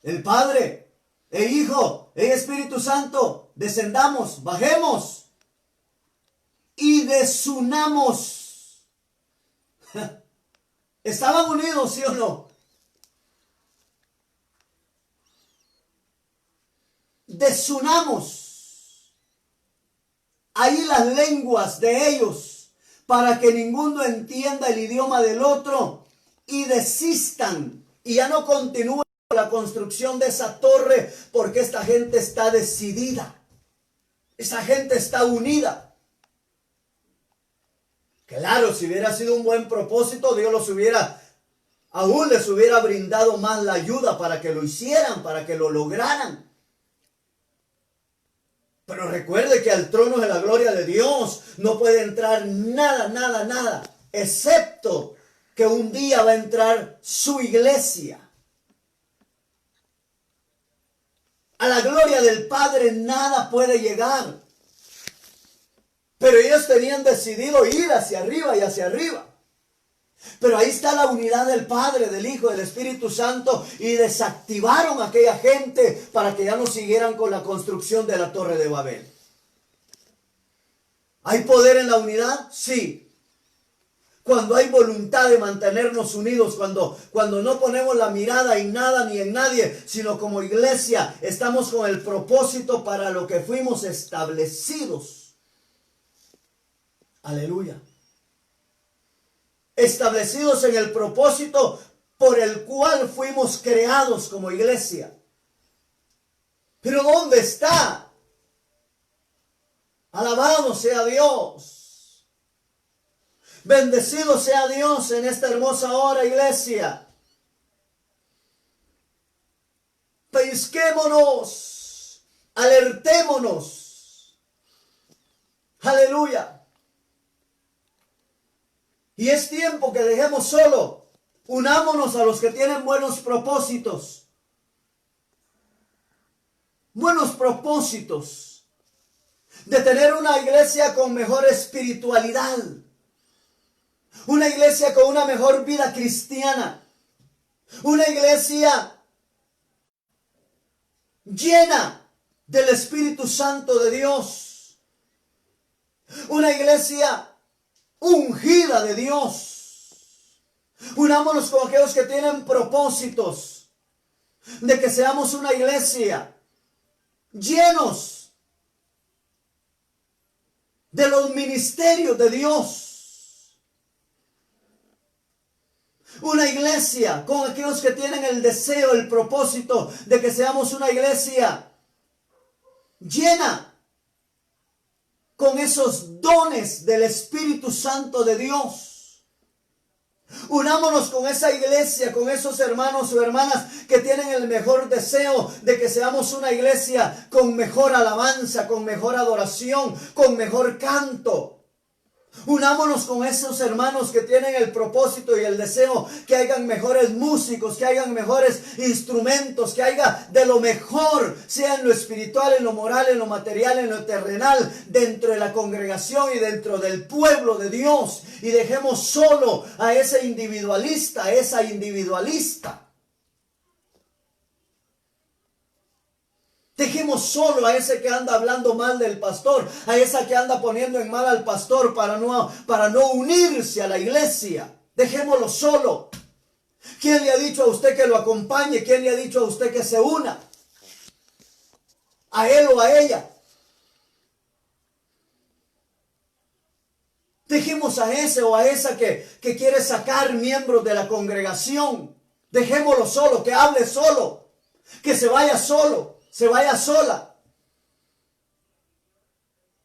El Padre, Hijo, Espíritu Santo, descendamos, bajemos y desunamos. ¿Estaban unidos, sí o no? Desunamos ahí las lenguas de ellos para que ninguno entienda el idioma del otro y desistan y ya no continúen la construcción de esa torre, porque esta gente está decidida, esa gente está unida. Claro, si hubiera sido un buen propósito, Dios aún les hubiera brindado más la ayuda para que lo hicieran, para que lo lograran. Pero recuerde que al trono de la gloria de Dios no puede entrar nada, excepto que un día va a entrar su iglesia. A la gloria del Padre nada puede llegar. Pero ellos tenían decidido ir hacia arriba y hacia arriba. Pero ahí está la unidad del Padre, del Hijo, del Espíritu Santo, y desactivaron a aquella gente para que ya no siguieran con la construcción de la Torre de Babel. ¿Hay poder en la unidad? Sí. Cuando hay voluntad de mantenernos unidos, cuando no ponemos la mirada en nada ni en nadie, sino como iglesia estamos con el propósito para lo que fuimos establecidos. Aleluya. Establecidos en el propósito por el cual fuimos creados como iglesia. Pero ¿dónde está? Alabado sea Dios. Bendecido sea Dios en esta hermosa hora, iglesia. Pesquémonos, alertémonos. Aleluya. Y es tiempo que dejemos solo. Unámonos a los que tienen buenos propósitos. Buenos propósitos. De tener una iglesia con mejor espiritualidad. Una iglesia con una mejor vida cristiana. Una iglesia llena del Espíritu Santo de Dios. Una iglesia ungida de Dios. Unámonos con aquellos que tienen propósitos de que seamos una iglesia llenos de los ministerios de Dios. Una iglesia con aquellos que tienen el deseo, el propósito de que seamos una iglesia llena con esos dones del Espíritu Santo de Dios. Unámonos con esa iglesia, con esos hermanos o hermanas que tienen el mejor deseo de que seamos una iglesia con mejor alabanza, con mejor adoración, con mejor canto. Unámonos con esos hermanos que tienen el propósito y el deseo que hayan mejores músicos, que hayan mejores instrumentos, que haya de lo mejor, sea en lo espiritual, en lo moral, en lo material, en lo terrenal, dentro de la congregación y dentro del pueblo de Dios. Y dejemos solo a ese individualista, a esa individualista. Dejemos solo a ese que anda hablando mal del pastor, a esa que anda poniendo en mal al pastor para no unirse a la iglesia. Dejémoslo solo. ¿Quién le ha dicho a usted que lo acompañe? ¿Quién le ha dicho a usted que se una? ¿A él o a ella? Dejemos a ese o a esa que quiere sacar miembros de la congregación. Dejémoslo solo, que hable solo, que se vaya solo. Se vaya sola.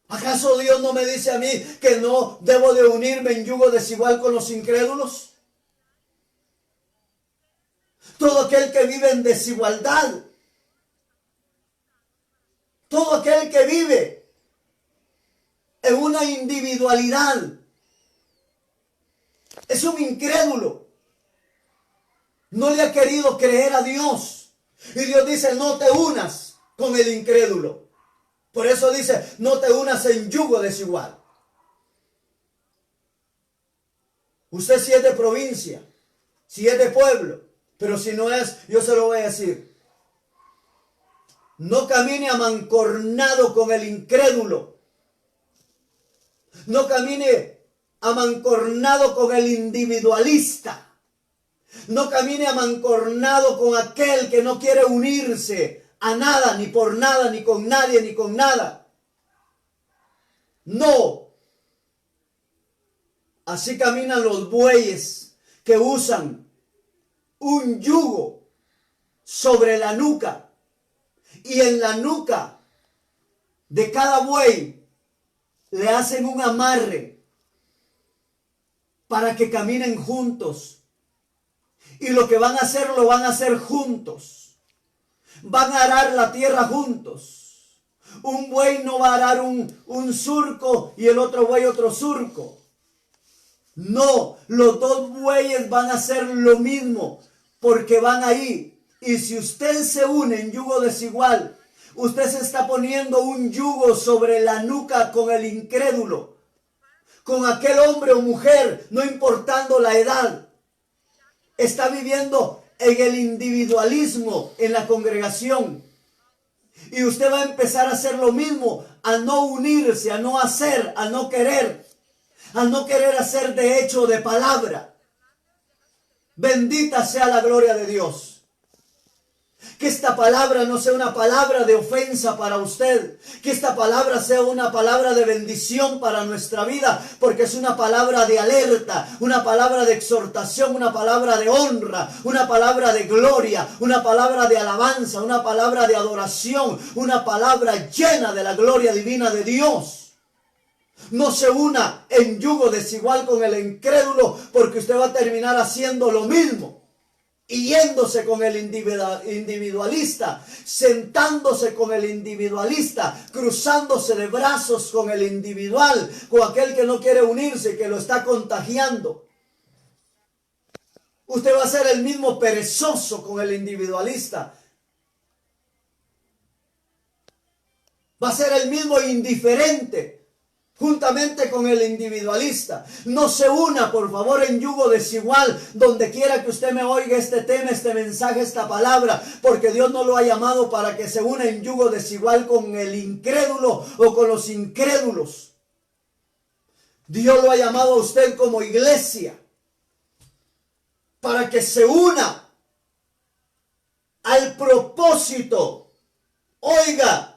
¿Acaso Dios no me dice a mí que no debo de unirme en yugo desigual con los incrédulos? Todo aquel que vive en desigualdad, todo aquel que vive en una individualidad, es un incrédulo. No le ha querido creer a Dios. Y Dios dice, no te unas con el incrédulo. Por eso dice, no te unas en yugo desigual. Usted si es de provincia, si es de pueblo, pero si no es, yo se lo voy a decir. No camine amancornado con el incrédulo. No camine amancornado con el individualista. No camine amancornado con aquel que no quiere unirse a nada, ni por nada, ni con nadie, ni con nada. No. Así caminan los bueyes que usan un yugo sobre la nuca. Y en la nuca de cada buey le hacen un amarre. para que caminen juntos. Y lo que van a hacer, lo van a hacer juntos. Van a arar la tierra juntos. Un buey no va a arar un surco y el otro buey otro surco. No, los dos bueyes van a hacer lo mismo, porque van ahí. Y si usted se une en yugo desigual, usted se está poniendo un yugo sobre la nuca con el incrédulo, con aquel hombre o mujer, no importando la edad. Está viviendo en el individualismo en la congregación. Y usted va a empezar a hacer lo mismo, a no unirse, a no hacer, a no querer hacer de hecho, de palabra. Bendita sea la gloria de Dios. Que esta palabra no sea una palabra de ofensa para usted. Que esta palabra sea una palabra de bendición para nuestra vida. Porque es una palabra de alerta, una palabra de exhortación, una palabra de honra, una palabra de gloria, una palabra de alabanza, una palabra de adoración, una palabra llena de la gloria divina de Dios. No se una en yugo desigual con el incrédulo, porque usted va a terminar haciendo lo mismo. Y yéndose con el individualista, sentándose con el individualista, cruzándose de brazos con el individual, con aquel que no quiere unirse, que lo está contagiando. Usted va a ser el mismo perezoso con el individualista. Va a ser el mismo indiferente juntamente con el individualista. No se una, por favor, en yugo desigual, donde quiera que usted me oiga este tema, este mensaje, esta palabra, porque Dios no lo ha llamado para que se una en yugo desigual con el incrédulo o con los incrédulos. Dios lo ha llamado a usted como iglesia para que se una al propósito, oiga,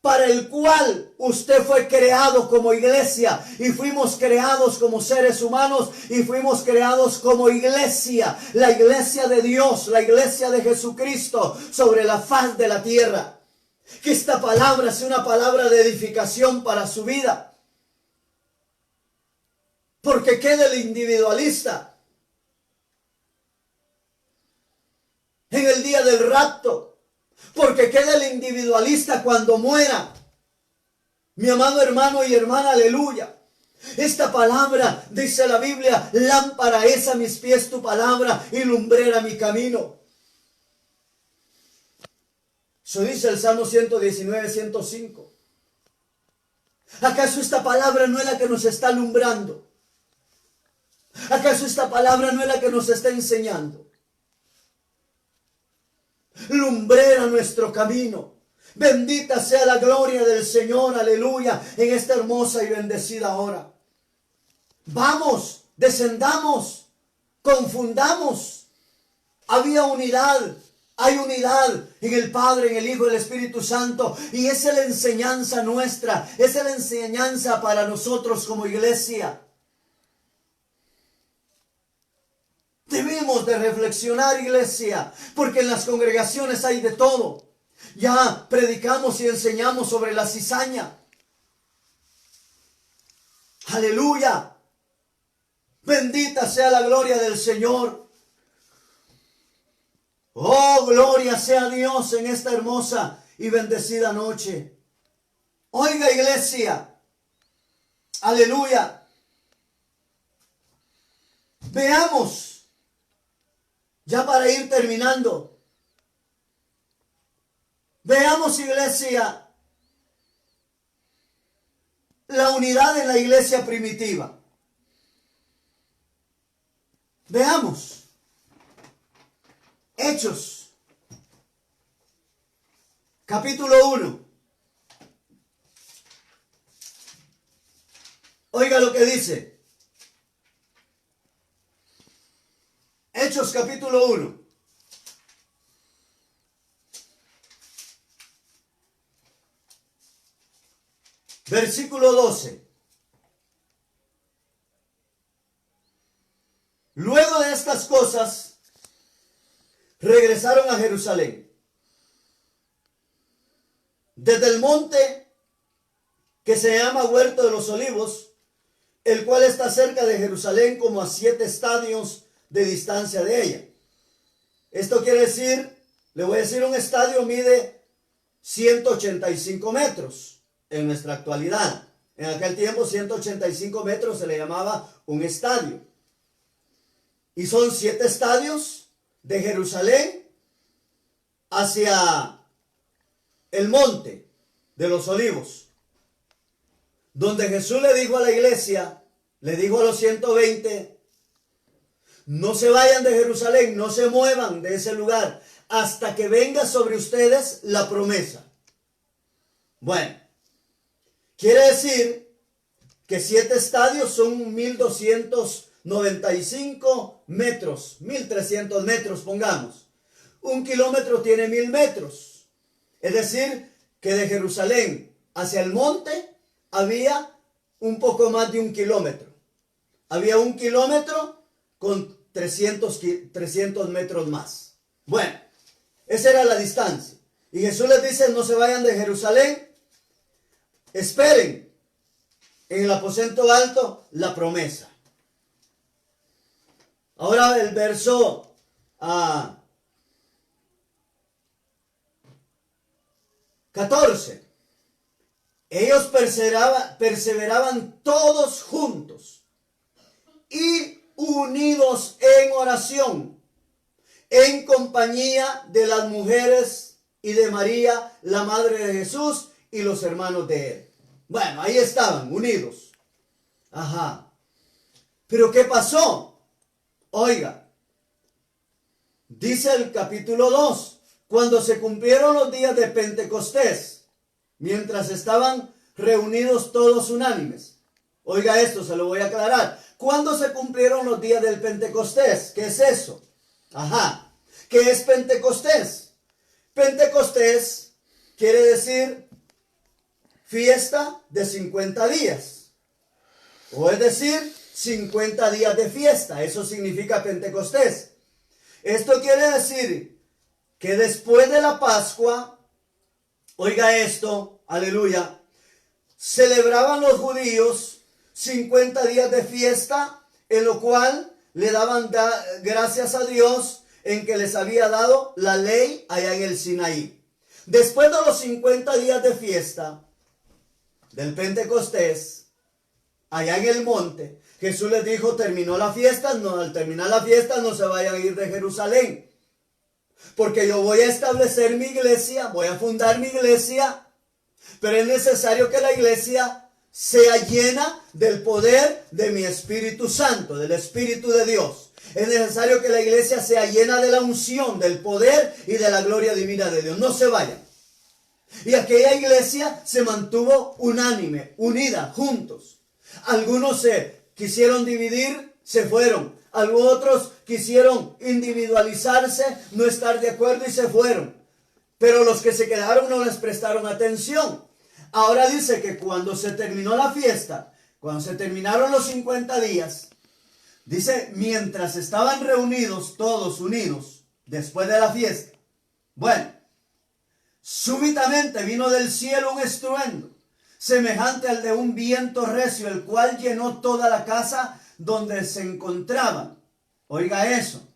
para el cual usted fue creado como iglesia, y fuimos creados como seres humanos, y fuimos creados como iglesia, la iglesia de Dios, la iglesia de Jesucristo sobre la faz de la tierra. Que esta palabra sea una palabra de edificación para su vida, porque quede el individualista en el día del rapto. Porque queda el individualista cuando muera. Mi amado hermano y hermana, aleluya. Esta palabra, dice la Biblia, lámpara es a mis pies tu palabra y lumbrera mi camino. Eso dice el Salmo 119, 105. ¿Acaso esta palabra no es la que nos está alumbrando? ¿Acaso esta palabra no es la que nos está enseñando? Lumbrera nuestro camino. Bendita sea la gloria del Señor, aleluya, en esta hermosa y bendecida hora. Vamos, descendamos, confundamos. Había unidad, hay unidad en el Padre, en el Hijo y el Espíritu Santo. Y esa es la enseñanza nuestra, esa es la enseñanza para nosotros como iglesia. Debemos de reflexionar, iglesia, porque en las congregaciones hay de todo. Ya predicamos y enseñamos sobre la cizaña. Aleluya. Bendita sea la gloria del Señor. Oh, gloria sea Dios en esta hermosa y bendecida noche. Oiga, iglesia. Aleluya. Veamos. Ya para ir terminando, veamos, iglesia, la unidad en la iglesia primitiva. Veamos. Hechos, capítulo 1. Oiga lo que dice. Hechos capítulo 1. Versículo 12. Luego de estas cosas, regresaron a Jerusalén. Desde el monte que se llama Huerto de los Olivos, el cual está cerca de Jerusalén como a 7 estadios de distancia de ella. Esto quiere decir, le voy a decir, un estadio mide 185 metros en nuestra actualidad. En aquel tiempo 185 metros se le llamaba un estadio. Y son 7 estadios de Jerusalén hacia el monte de los Olivos, donde Jesús le dijo a la iglesia, le dijo a los 120, no se vayan de Jerusalén, no se muevan de ese lugar hasta que venga sobre ustedes la promesa. Bueno, quiere decir que 7 estadios son 1295 metros, 1300 metros, pongamos. 1 kilómetro tiene 1000 metros. Es decir, que de Jerusalén hacia el monte había un poco más de 1 kilómetro. Había 1 kilómetro con 300 metros más. Bueno, esa era la distancia. Y Jesús les dice, no se vayan de Jerusalén, esperen en el aposento alto la promesa. Ahora el verso 14. Ellos perseveraban todos juntos y unidos en oración, en compañía de las mujeres y de María, la madre de Jesús, y los hermanos de él. Bueno, ahí estaban, unidos. Ajá. Pero ¿qué pasó? Oiga, dice el capítulo 2, cuando se cumplieron los días de Pentecostés, mientras estaban reunidos todos unánimes. Oiga esto, se lo voy a aclarar. ¿Cuándo se cumplieron los días del Pentecostés? ¿Qué es eso? Ajá. ¿Qué es Pentecostés? Pentecostés quiere decir fiesta de 50 días. O es decir, 50 días de fiesta. Eso significa Pentecostés. Esto quiere decir que después de la Pascua, oiga esto, aleluya, celebraban los judíos 50 días de fiesta, en lo cual le daban gracias a Dios en que les había dado la ley allá en el Sinaí. Después de los 50 días de fiesta del Pentecostés, allá en el monte, Jesús les dijo, terminó la fiesta, no, al terminar la fiesta no se vayan a ir de Jerusalén, porque yo voy a establecer mi iglesia, voy a fundar mi iglesia, pero es necesario que la iglesia sea llena del poder de mi Espíritu Santo, del Espíritu de Dios. Es necesario que la iglesia sea llena de la unción, del poder y de la gloria divina de Dios. No se vayan. Y aquella iglesia se mantuvo unánime, unida, juntos. Algunos se quisieron dividir, se fueron. Algunos otros quisieron individualizarse, no estar de acuerdo y se fueron. Pero los que se quedaron no les prestaron atención. Ahora dice que cuando se terminó la fiesta, cuando se terminaron los 50 días, dice, mientras estaban reunidos, todos unidos, después de la fiesta, bueno, súbitamente vino del cielo un estruendo, semejante al de un viento recio, el cual llenó toda la casa donde se encontraban. Oiga eso.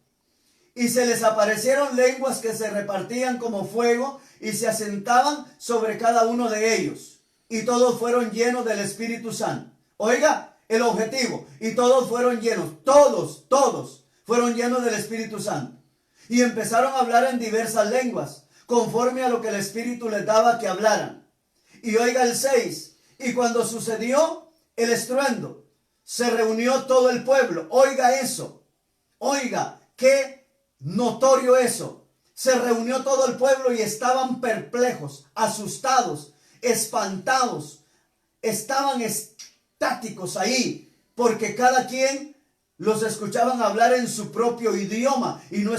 Y se les aparecieron lenguas que se repartían como fuego y se asentaban sobre cada uno de ellos. Y todos fueron llenos del Espíritu Santo. Oiga, el objetivo. Y todos fueron llenos. Todos fueron llenos del Espíritu Santo. Y empezaron a hablar en diversas lenguas, conforme a lo que el Espíritu les daba que hablaran. Y oiga el 6. Y cuando sucedió el estruendo, se reunió todo el pueblo. Oiga eso. Oiga, qué notorio eso. Se reunió todo el pueblo y estaban perplejos, asustados, espantados. Estaban estáticos ahí, porque cada quien los escuchaban hablar en su propio idioma. Y no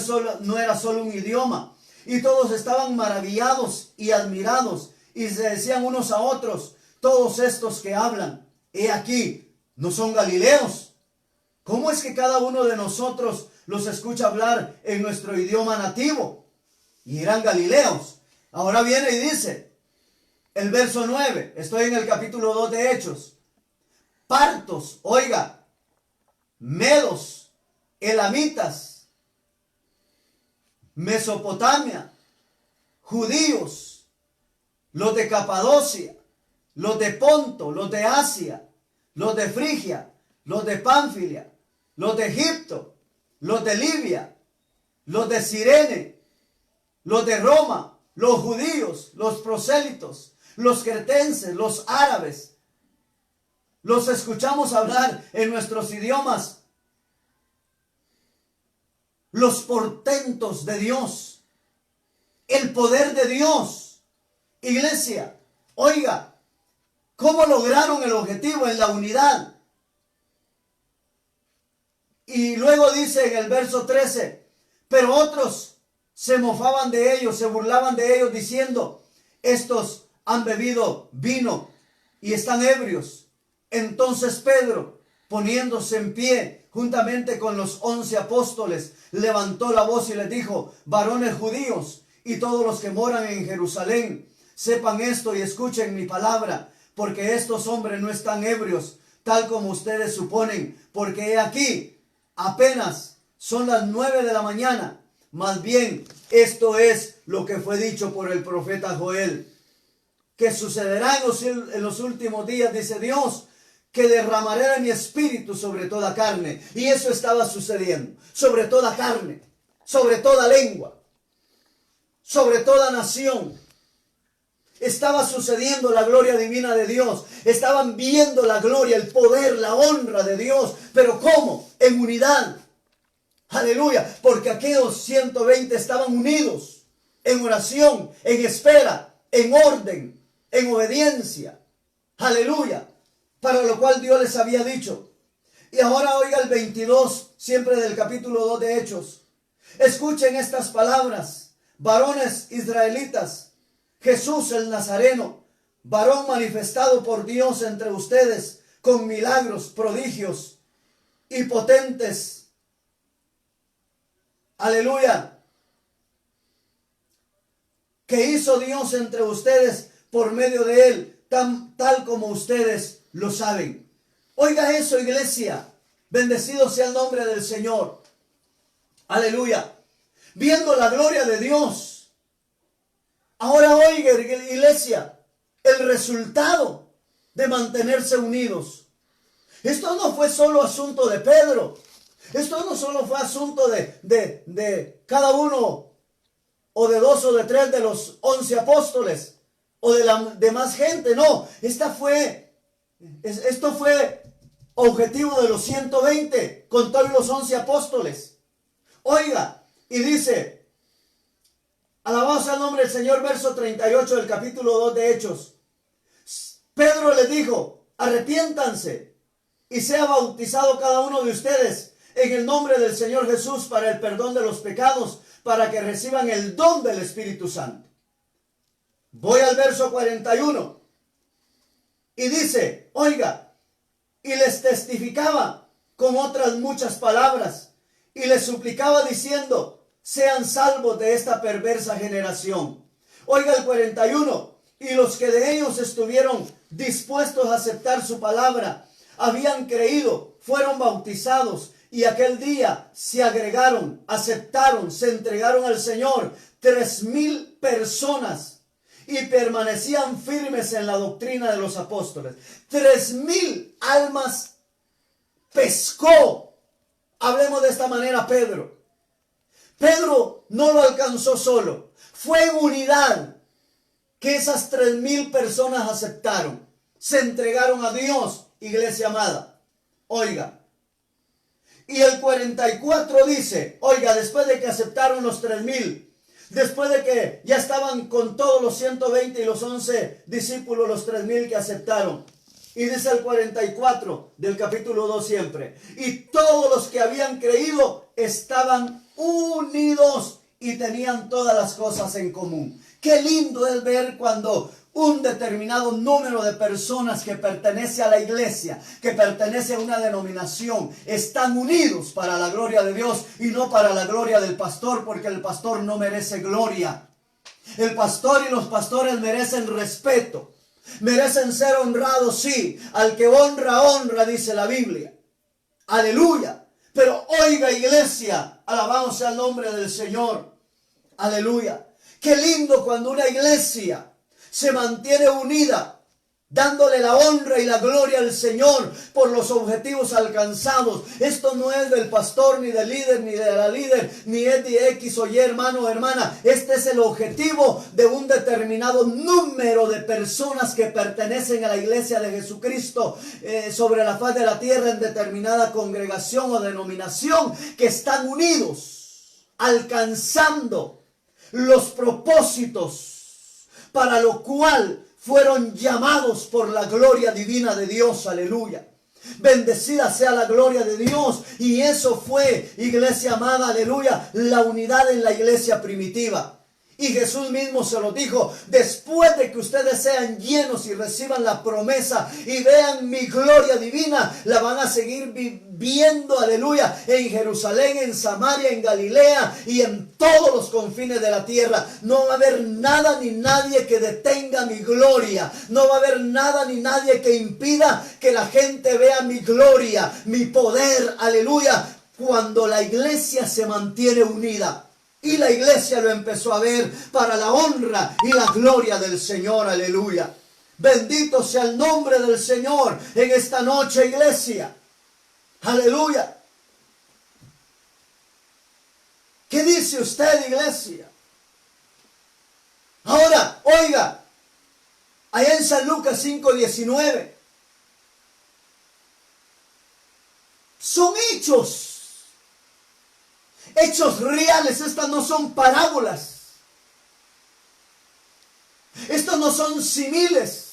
era solo un idioma. Y todos estaban maravillados y admirados. Y se decían unos a otros, todos estos que hablan, he aquí, ¿no son galileos? ¿Cómo es que cada uno de nosotros los escucha hablar en nuestro idioma nativo? Y eran galileos. Ahora viene y dice, el verso 9, estoy en el capítulo 2 de Hechos. partos, oiga, medos, elamitas, Mesopotamia, judíos, los de Capadocia, los de Ponto, los de Asia, los de Frigia, los de Pánfilia, los de Egipto, los de Libia, los de Cirene, los de Roma, los judíos, los prosélitos, los cretenses, los árabes. Los escuchamos hablar en nuestros idiomas. Los portentos de Dios, el poder de Dios. Iglesia, oiga, ¿cómo lograron el objetivo? En la unidad. Y luego dice en el verso 13, pero otros se mofaban de ellos, se burlaban de ellos diciendo, estos han bebido vino y están ebrios. Entonces Pedro, poniéndose en pie juntamente con los 11 apóstoles, levantó la voz y les dijo, varones judíos y todos los que moran en Jerusalén, sepan esto y escuchen mi palabra, porque estos hombres no están ebrios, tal como ustedes suponen, porque he aquí, apenas son las 9 de la mañana. Más bien, esto es lo que fue dicho por el profeta Joel, que sucederá en los últimos días, dice Dios, que derramaré de mi espíritu sobre toda carne. Y eso estaba sucediendo, sobre toda carne, sobre toda lengua, sobre toda nación. Estaba sucediendo la gloria divina de Dios. Estaban viendo la gloria, el poder, la honra de Dios. Pero ¿cómo? En unidad. Aleluya. Porque aquellos 120 estaban unidos en oración, en espera, en orden, en obediencia. Aleluya. Para lo cual Dios les había dicho. Y ahora oiga el 22, siempre del capítulo 2 de Hechos. Escuchen estas palabras. Varones israelitas, Jesús el Nazareno, varón manifestado por Dios entre ustedes, con milagros, prodigios y potentes. Aleluya. Que hizo Dios entre ustedes por medio de él, tal como ustedes lo saben. Oiga eso, iglesia. Bendecido sea el nombre del Señor. Aleluya. Viendo la gloria de Dios. Ahora oiga, iglesia, el resultado de mantenerse unidos. Esto no fue solo asunto de Pedro. Esto no solo fue asunto de cada uno o de 2 o de 3 de los 11 apóstoles o de la demás gente. No, esto fue objetivo de los 120 con todos los 11 apóstoles. Oiga, y dice, alabado sea el nombre del Señor, verso 38 del capítulo 2 de Hechos. Pedro les dijo, arrepiéntanse y sea bautizado cada uno de ustedes en el nombre del Señor Jesús para el perdón de los pecados, para que reciban el don del Espíritu Santo. Voy al verso 41 y dice, oiga, y les testificaba con otras muchas palabras y les suplicaba diciendo, sean salvos de esta perversa generación. Oiga el 41, y los que de ellos estuvieron dispuestos a aceptar su palabra, habían creído, fueron bautizados, y aquel día se agregaron, aceptaron, se entregaron al Señor 3,000 personas y permanecían firmes en la doctrina de los apóstoles. 3,000 almas pescó. Hablemos de esta manera Pedro. Pedro no lo alcanzó solo. Fue en unidad que esas 3,000 personas aceptaron. Se entregaron a Dios, iglesia amada. Oiga. Y el 44 dice, oiga, después de que aceptaron los 3,000, después de que ya estaban con todos los 120 y los 11 discípulos, los 3,000 que aceptaron. Y dice el 44 del capítulo 2 siempre, y todos los que habían creído estaban unidos y tenían todas las cosas en común. Qué lindo es ver cuando un determinado número de personas que pertenece a la iglesia, que pertenece a una denominación, están unidos para la gloria de Dios y no para la gloria del pastor, porque el pastor no merece gloria. El pastor y los pastores merecen respeto. Merecen ser honrados, sí. Al que honra, honra, dice la Biblia. Aleluya. Pero oiga, iglesia, alabado sea el nombre del Señor. Aleluya. Qué lindo cuando una iglesia se mantiene unida, dándole la honra y la gloria al Señor por los objetivos alcanzados. Esto no es del pastor, ni del líder, ni de la líder, ni es de X o Y, hermano o hermana. Este es el objetivo de un determinado número de personas que pertenecen a la iglesia de Jesucristo sobre la faz de la tierra, en determinada congregación o denominación, que están unidos, alcanzando los propósitos para lo cual fueron llamados por la gloria divina de Dios. Aleluya. Bendecida sea la gloria de Dios. Y eso fue, iglesia amada, aleluya, la unidad en la iglesia primitiva. Y Jesús mismo se lo dijo: después de que ustedes sean llenos y reciban la promesa y vean mi gloria divina, la van a seguir viendo, aleluya, en Jerusalén, en Samaria, en Galilea y en todos los confines de la tierra. No va a haber nada ni nadie que detenga mi gloria. No va a haber nada ni nadie que impida que la gente vea mi gloria, mi poder, aleluya, cuando la iglesia se mantiene unida. Y la iglesia lo empezó a ver para la honra y la gloria del Señor. Aleluya. Bendito sea el nombre del Señor en esta noche, iglesia. Aleluya. ¿Qué dice usted, iglesia? Ahora, oiga, allá en San Lucas 5:19, son hechos reales. Estas no son parábolas. Estas no son similes.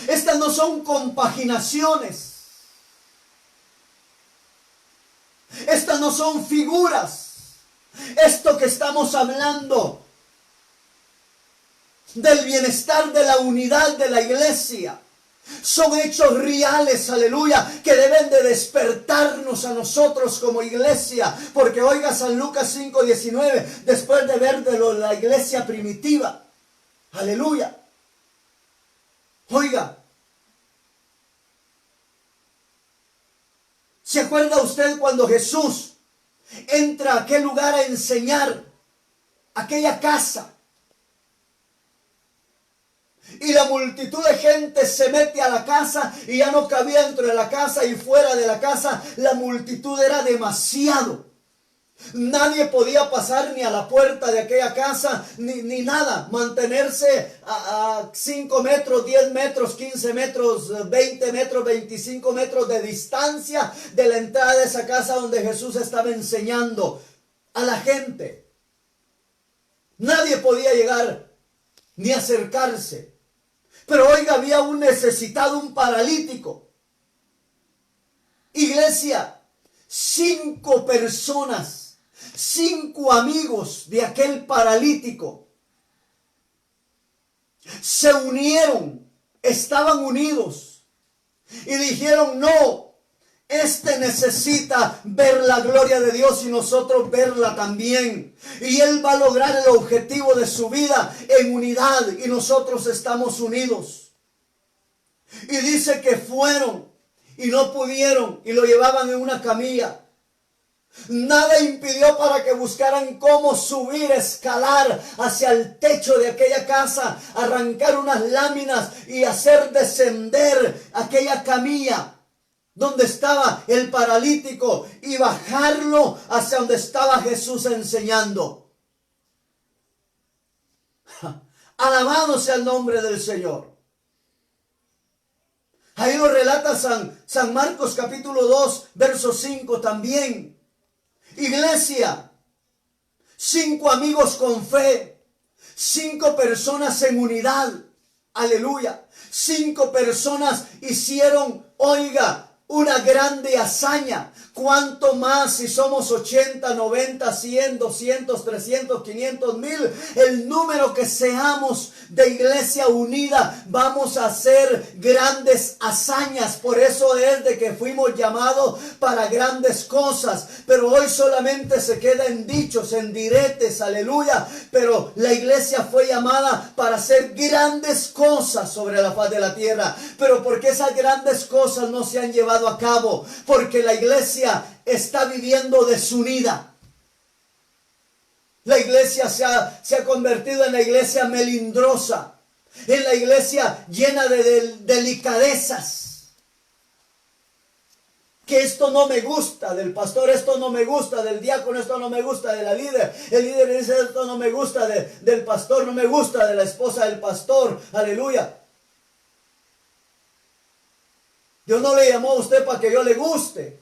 Estas no son compaginaciones. Estas no son figuras. Esto que estamos hablando del bienestar, de la unidad de la iglesia, son hechos reales, aleluya, que deben de despertarnos a nosotros como iglesia. Porque oiga, San Lucas 5:19, después de ver de la iglesia primitiva, aleluya, oiga, ¿se acuerda usted cuando Jesús entra a aquel lugar a enseñar, aquella casa? Y la multitud de gente se mete a la casa y ya no cabía dentro de la casa y fuera de la casa. La multitud era demasiado. Nadie podía pasar ni a la puerta de aquella casa ni nada. Mantenerse a 5 metros, 10 metros, 15 metros, 20 metros, 25 metros de distancia de la entrada de esa casa donde Jesús estaba enseñando a la gente. Nadie podía llegar ni acercarse. Pero oiga, había un necesitado, un paralítico. Iglesia, 5 personas, 5 amigos de aquel paralítico se unieron, estaban unidos y dijeron: no, este necesita ver la gloria de Dios y nosotros verla también. Y él va a lograr el objetivo de su vida en unidad y nosotros estamos unidos. Y dice que fueron y no pudieron y lo llevaban en una camilla. Nada impidió para que buscaran cómo subir, escalar hacia el techo de aquella casa, arrancar unas láminas y hacer descender aquella camilla donde estaba el paralítico y bajarlo hacia donde estaba Jesús enseñando. Alabado sea el nombre del Señor. Ahí lo relata San Marcos capítulo 2, verso 5 también. Iglesia, 5 amigos con fe, 5 personas en unidad. Aleluya. 5 personas hicieron, oiga, una grande hazaña. ¿Cuánto más si somos 80, 90, 100, 200, 300, 500, 1000? El número que seamos de iglesia unida, vamos a hacer grandes hazañas. Por eso es de que fuimos llamados para grandes cosas. Pero hoy solamente se queda en dichos, en diretes, aleluya. Pero la iglesia fue llamada para hacer grandes cosas sobre la faz de la tierra. Pero ¿por qué esas grandes cosas no se han llevado a cabo? Porque la iglesia está viviendo desunida. La iglesia se ha convertido en la iglesia melindrosa, en la iglesia llena de delicadezas. Que esto no me gusta del pastor, esto no me gusta del diácono, esto no me gusta de la líder. El líder dice, esto no me gusta del pastor, no me gusta de la esposa del pastor. Aleluya. Dios no le llamó a usted para que yo le guste.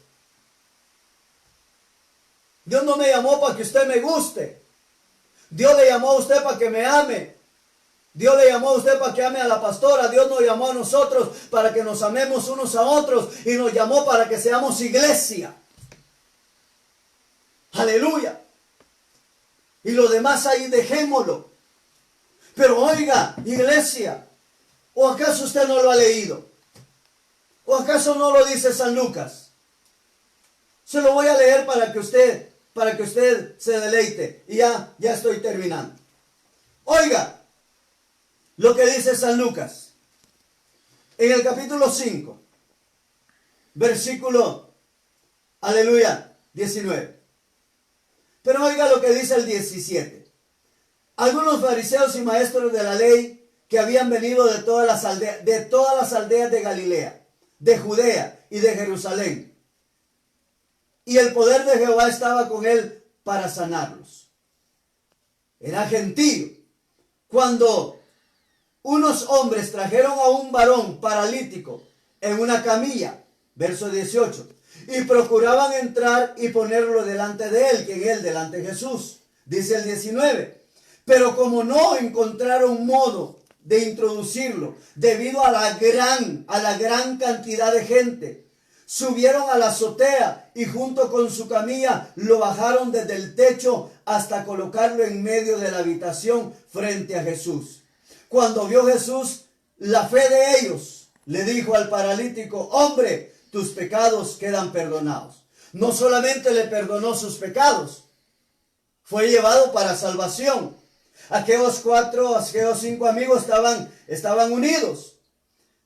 Dios no me llamó para que usted me guste. Dios le llamó a usted para que me ame. Dios le llamó a usted para que ame a la pastora. Dios nos llamó a nosotros para que nos amemos unos a otros. Y nos llamó para que seamos iglesia. Aleluya. Y lo demás ahí dejémoslo. Pero oiga, iglesia, ¿o acaso usted no lo ha leído? ¿O acaso no lo dice San Lucas? Se lo voy a leer para que usted se deleite. Y ya estoy terminando. Oiga lo que dice San Lucas. En el capítulo 5, versículo, aleluya, 19. Pero oiga lo que dice el 17. Algunos fariseos y maestros de la ley que habían venido de todas las aldeas de Galilea, de Judea y de Jerusalén. Y el poder de Jehová estaba con él para sanarlos. Era gentío. Cuando unos hombres trajeron a un varón paralítico en una camilla, verso 18, y procuraban entrar y ponerlo delante de él, que él delante de Jesús. Dice el 19. Pero como no encontraron modo de introducirlo, debido a la gran cantidad de gente, subieron a la azotea y junto con su camilla lo bajaron desde el techo hasta colocarlo en medio de la habitación frente a Jesús. Cuando vio Jesús la fe de ellos, le dijo al paralítico: hombre, tus pecados quedan perdonados. No solamente le perdonó sus pecados, fue llevado para salvación. Aquellos 5 amigos estaban unidos.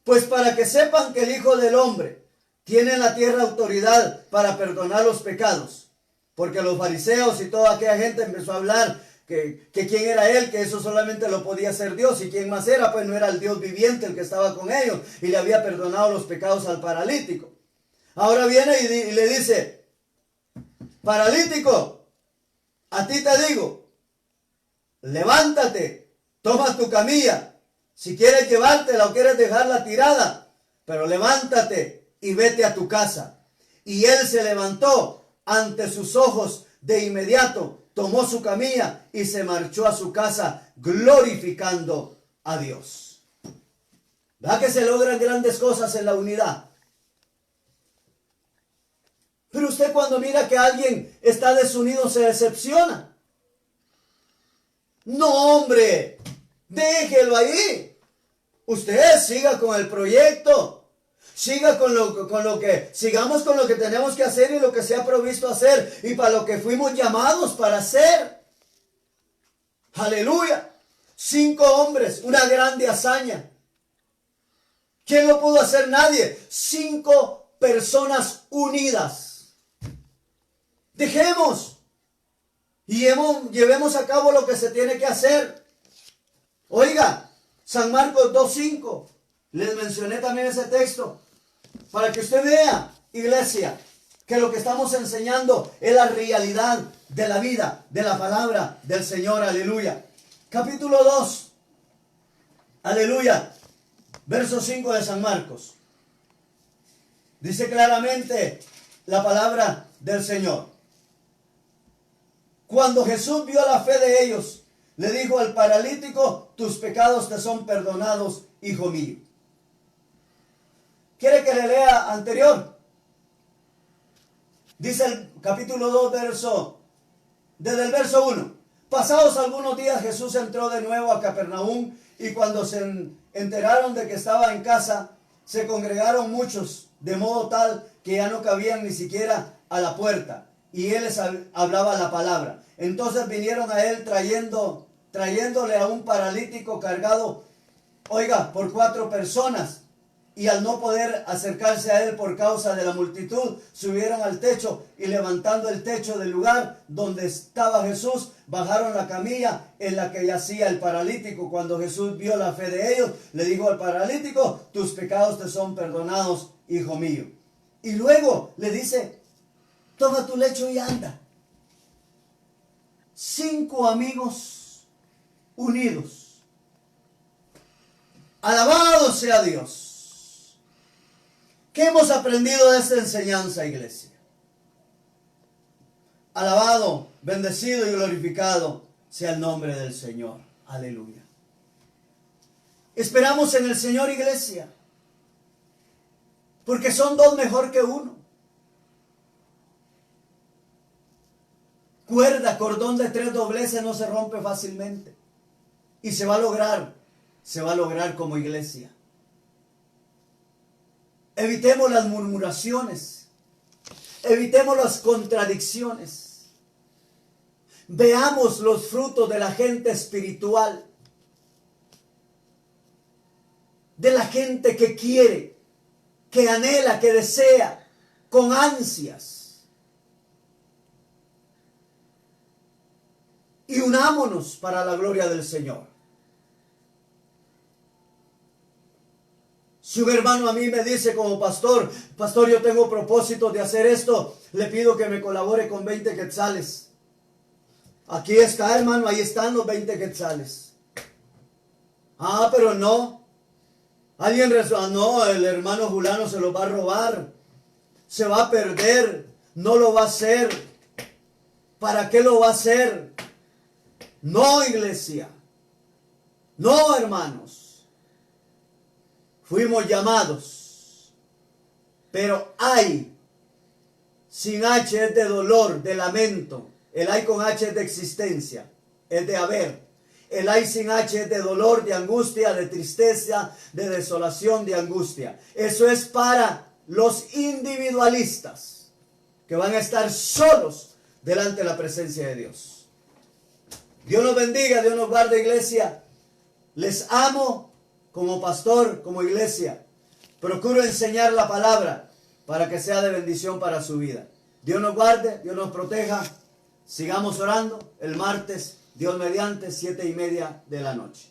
Pues para que sepan que el Hijo del Hombre tiene en la tierra autoridad para perdonar los pecados. Porque los fariseos y toda aquella gente empezó a hablar que quién era él, que eso solamente lo podía hacer Dios. Y quién más era, pues no era el Dios viviente el que estaba con ellos y le había perdonado los pecados al paralítico. Ahora viene y le dice: paralítico, a ti te digo, levántate, toma tu camilla. Si quieres llevártela o quieres dejarla tirada, pero levántate y vete a tu casa. Y él se levantó ante sus ojos de inmediato, tomó su camilla y se marchó a su casa glorificando a Dios. ¿Verdad que se logran grandes cosas en la unidad? Pero usted cuando mira que alguien está desunido se decepciona. No, hombre, déjelo ahí. Usted siga con el proyecto. Sigamos con lo que tenemos que hacer y lo que se ha provisto hacer y para lo que fuimos llamados para hacer. Aleluya. 5 hombres, una grande hazaña. ¿Quién lo pudo hacer? Nadie. 5 personas unidas. Dejemos y llevemos a cabo lo que se tiene que hacer. Oiga, San Marcos 2:5. Les mencioné también ese texto para que usted vea, iglesia, que lo que estamos enseñando es la realidad de la vida, de la palabra del Señor. Aleluya. Capítulo 2. Aleluya. Verso 5 de San Marcos. Dice claramente la palabra del Señor. Cuando Jesús vio la fe de ellos, le dijo al paralítico: tus pecados te son perdonados, hijo mío. ¿Quiere que le lea anterior? Dice el capítulo 2, desde el verso 1. Pasados algunos días Jesús entró de nuevo a Capernaum, y cuando se enteraron de que estaba en casa, se congregaron muchos, de modo tal que ya no cabían ni siquiera a la puerta, y él les hablaba la palabra. Entonces vinieron a él trayéndole a un paralítico cargado, por 4 personas. Y al no poder acercarse a él por causa de la multitud, subieron al techo, y levantando el techo del lugar donde estaba Jesús, bajaron la camilla en la que yacía el paralítico. Cuando Jesús vio la fe de ellos, le dijo al paralítico: tus pecados te son perdonados, hijo mío. Y luego le dice: toma tu lecho y anda. 5 amigos unidos. Alabado sea Dios. ¿Qué hemos aprendido de esta enseñanza, iglesia? Alabado, bendecido y glorificado sea el nombre del Señor. Aleluya. Esperamos en el Señor, iglesia, porque son 2 mejor que 1. Cordón de 3 dobleces no se rompe fácilmente. Y se va a lograr como iglesia. Evitemos las murmuraciones. Evitemos las contradicciones. Veamos los frutos de la gente espiritual. De la gente que quiere, que anhela, que desea, con ansias. Y unámonos para la gloria del Señor. Si un hermano a mí me dice como pastor, yo tengo propósito de hacer esto, le pido que me colabore con 20 quetzales. Aquí está, hermano, ahí están los 20 quetzales. Pero no. Alguien rezó, no, el hermano Julano se los va a robar. Se va a perder. No lo va a hacer. ¿Para qué lo va a hacer? No, iglesia. No, hermanos. Fuimos llamados, pero hay, sin H es de dolor, de lamento. El hay con H es de existencia, es de haber. El hay sin H es de dolor, de angustia, de tristeza, de desolación, de angustia. Eso es para los individualistas, que van a estar solos delante de la presencia de Dios. Dios nos bendiga, Dios nos guarde, iglesia. Les amo. Como pastor, como iglesia, procuro enseñar la palabra para que sea de bendición para su vida. Dios nos guarde, Dios nos proteja. Sigamos orando el martes, Dios mediante, 7:30 de la noche.